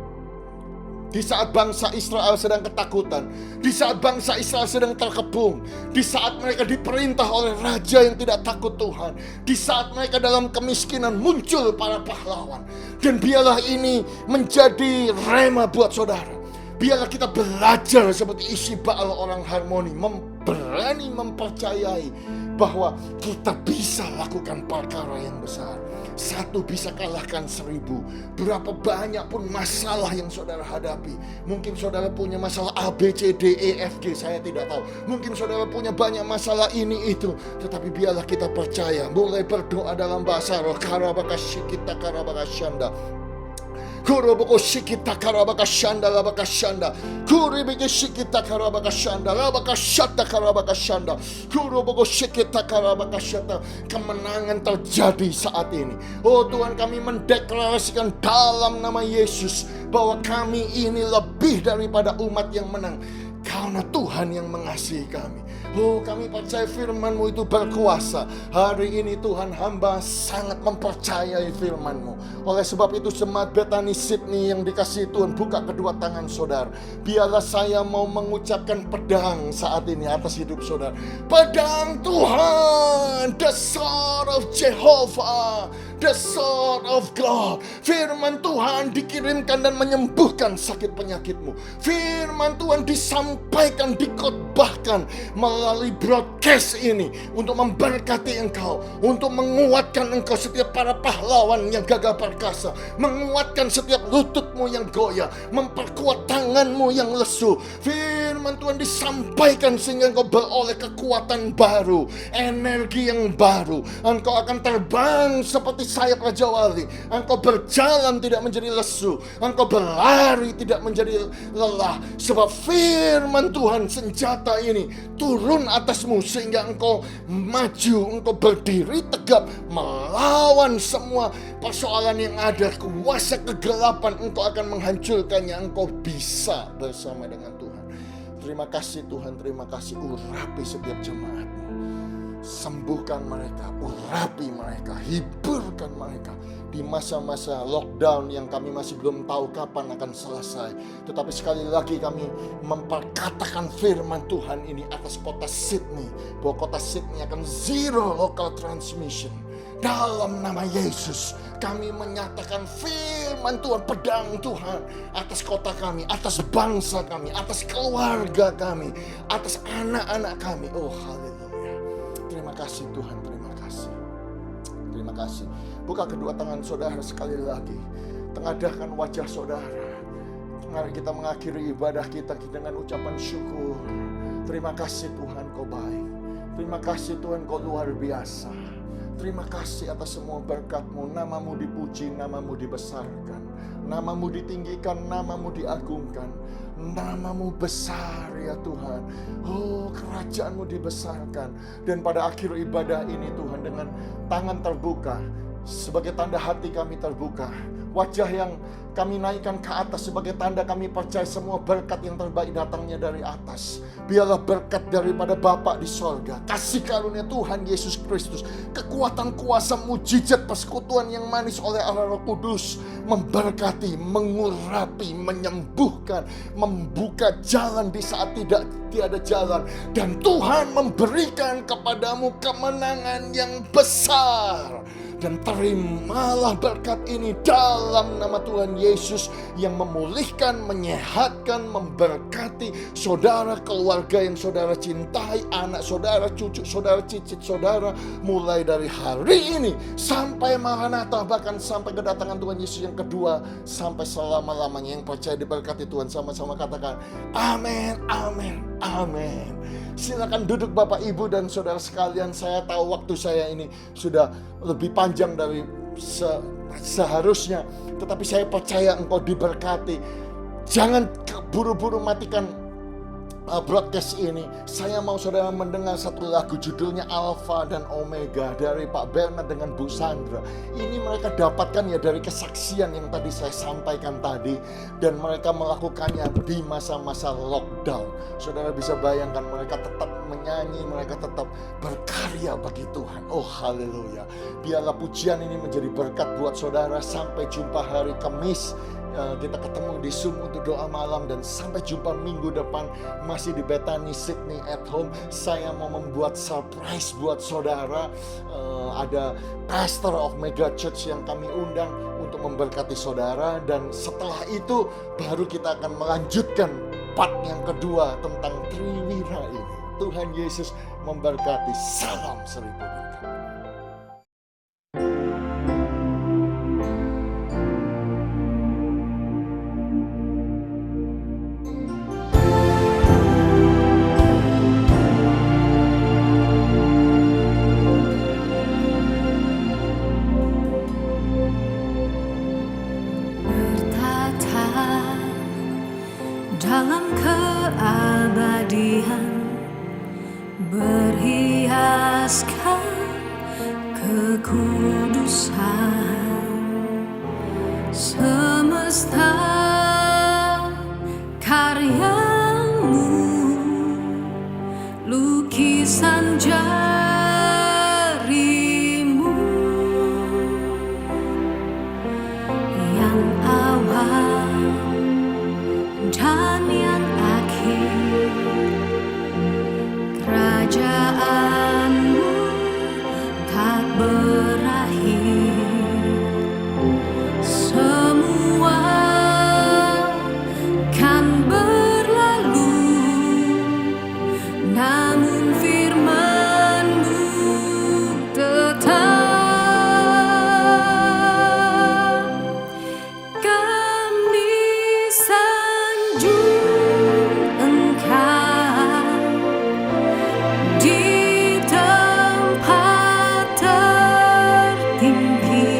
Di saat bangsa Israel sedang ketakutan, di saat bangsa Israel sedang terkepung, di saat mereka diperintah oleh raja yang tidak takut Tuhan, di saat mereka dalam kemiskinan, muncul para pahlawan. Dan biarlah ini menjadi rema buat saudara. Biarlah kita belajar seperti isi Baal orang Harmoni, berani mempercayai bahwa kita bisa lakukan perkara yang besar. Satu bisa kalahkan 1000. Berapa banyak pun masalah yang saudara hadapi. Mungkin saudara punya masalah A, B, C, D, E, F, G, saya tidak tahu. Mungkin saudara punya banyak masalah ini itu. Tetapi biarlah kita percaya, mulai berdoa dalam bahasa roh. Karabakashikita karabakashanda. Kuroboko shikita karabakashanda labakashanda. Kuribiki shikita karabakashanda labakashata karabakashanda. Kuroboko shikita karabakashata. Kemenangan terjadi saat ini. Oh Tuhan, kami mendeklarasikan dalam nama Yesus bahwa kami ini lebih daripada umat yang menang, karena Tuhan yang mengasihi kami. Oh, kami percaya firman-Mu itu berkuasa. Hari ini Tuhan, hamba sangat mempercayai firman-Mu. Oleh sebab itu jemaat Bethany Sydney yang dikasihi Tuhan, buka kedua tangan saudara. Biarlah saya mau mengucapkan pedang saat ini atas hidup saudara. Pedang Tuhan, the sword of Jehovah, the sword of God. Firman Tuhan dikirimkan dan menyembuhkan sakit penyakitmu. Firman Tuhan disampaikan, dikhotbahkan melalui broadcast ini untuk memberkati engkau, untuk menguatkan engkau setiap para pahlawan yang gagah perkasa, menguatkan setiap lututmu yang goyah, memperkuat tanganmu yang lesu. Firman Tuhan disampaikan sehingga engkau beroleh kekuatan baru, energi yang baru. Engkau akan terbang seperti sayap Raja Wali. Engkau berjalan tidak menjadi lesu, engkau berlari tidak menjadi lelah. Sebab firman Tuhan, senjata ini turun atasmu sehingga engkau maju, engkau berdiri tegap melawan semua persoalan yang ada. Kuasa kegelapan engkau akan menghancurkannya. Engkau bisa bersama dengan Tuhan. Terima kasih Tuhan, terima kasih. Urapi setiap jemaat-Mu, sembuhkan mereka, urapi mereka, hiburkan mereka di masa-masa lockdown yang kami masih belum tahu kapan akan selesai. Tetapi sekali lagi kami memperkatakan firman Tuhan ini atas kota Sydney, bahwa kota Sydney akan zero local transmission. Dalam nama Yesus kami menyatakan firman Tuhan, pedang Tuhan atas kota kami, atas bangsa kami, atas keluarga kami, atas anak-anak kami. Oh haleluya. Terima kasih Tuhan, terima kasih. Terima kasih. Buka kedua tangan saudara sekali lagi. Tengadahkan wajah saudara. Mari kita mengakhiri ibadah kita dengan ucapan syukur. Terima kasih Tuhan, Kau baik. Terima kasih Tuhan, Kau luar biasa. Terima kasih atas semua berkat-Mu. Nama-Mu dipuji, Nama-Mu dibesarkan, Nama-Mu ditinggikan, Nama-Mu diagungkan. Nama-Mu besar ya Tuhan. Oh, kerajaan-Mu dibesarkan. Dan pada akhir ibadah ini Tuhan, dengan tangan terbuka, sebagai tanda hati kami terbuka, wajah yang kami naikkan ke atas sebagai tanda kami percaya semua berkat yang terbaik datangnya dari atas. Biarlah berkat daripada Bapa di sorga, kasih karunia Tuhan Yesus Kristus, kekuatan kuasa mujizat persekutuan yang manis oleh Allah Roh Kudus memberkati, mengurapi, menyembuhkan, membuka jalan di saat tiada jalan. Dan Tuhan memberikan kepadamu kemenangan yang besar. dan terimalah berkat ini dalam nama Tuhan Yesus yang memulihkan, menyehatkan, memberkati saudara, keluarga yang saudara cintai, anak saudara, cucu saudara, cicit saudara, mulai dari hari ini sampai Maranatha, bahkan sampai kedatangan Tuhan Yesus yang kedua, sampai selama-lamanya. Yang percaya diberkati Tuhan sama-sama katakan amin, amin, amin. Silakan duduk Bapak Ibu dan saudara sekalian. Saya tahu waktu saya ini sudah lebih panjang dari seharusnya, tetapi saya percaya engkau diberkati. Jangan buru-buru matikan broadcast ini. Saya mau saudara mendengar satu lagu judulnya Alpha dan Omega dari Pak Bernard dengan Bu Sandra. Ini mereka dapatkan ya dari kesaksian yang tadi saya sampaikan tadi, dan mereka melakukannya di masa-masa lockdown. Saudara bisa bayangkan mereka tetap menyanyi, mereka tetap berkarya bagi Tuhan. Oh haleluya. Biarlah pujian ini menjadi berkat buat saudara. Sampai jumpa hari Kamis. Kita ketemu di Zoom untuk doa malam, dan sampai jumpa minggu depan masih di Bethany Sydney at Home. Saya mau membuat surprise buat saudara. Ada pastor of Mega Church yang kami undang untuk memberkati saudara, dan setelah itu baru kita akan melanjutkan part yang kedua tentang Triwira ini. Tuhan Yesus memberkati. Salam 1000 berkat. Dalam keabadian berhiaskan kekudusan, semesta karyamu, lukisan jarimu, yang awal dan yang akhir, kerajaanmu tak berakhir. Semua kan berlalu, namun firman-Mu tetap. Kami sanjung Engkau di tempat tertinggi,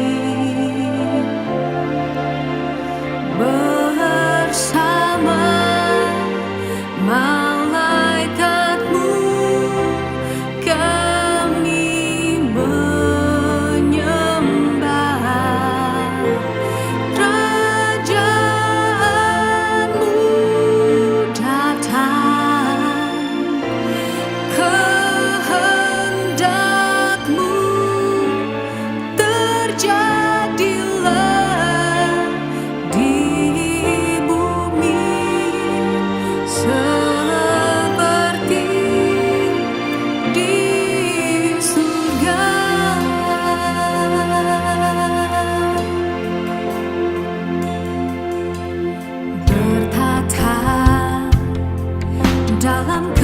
bersama malaikat-Mu kami menyembah. Kerajaan-Mu datang, kehendak-Mu terjadilah di bumi seperti di surga. Bertata dalam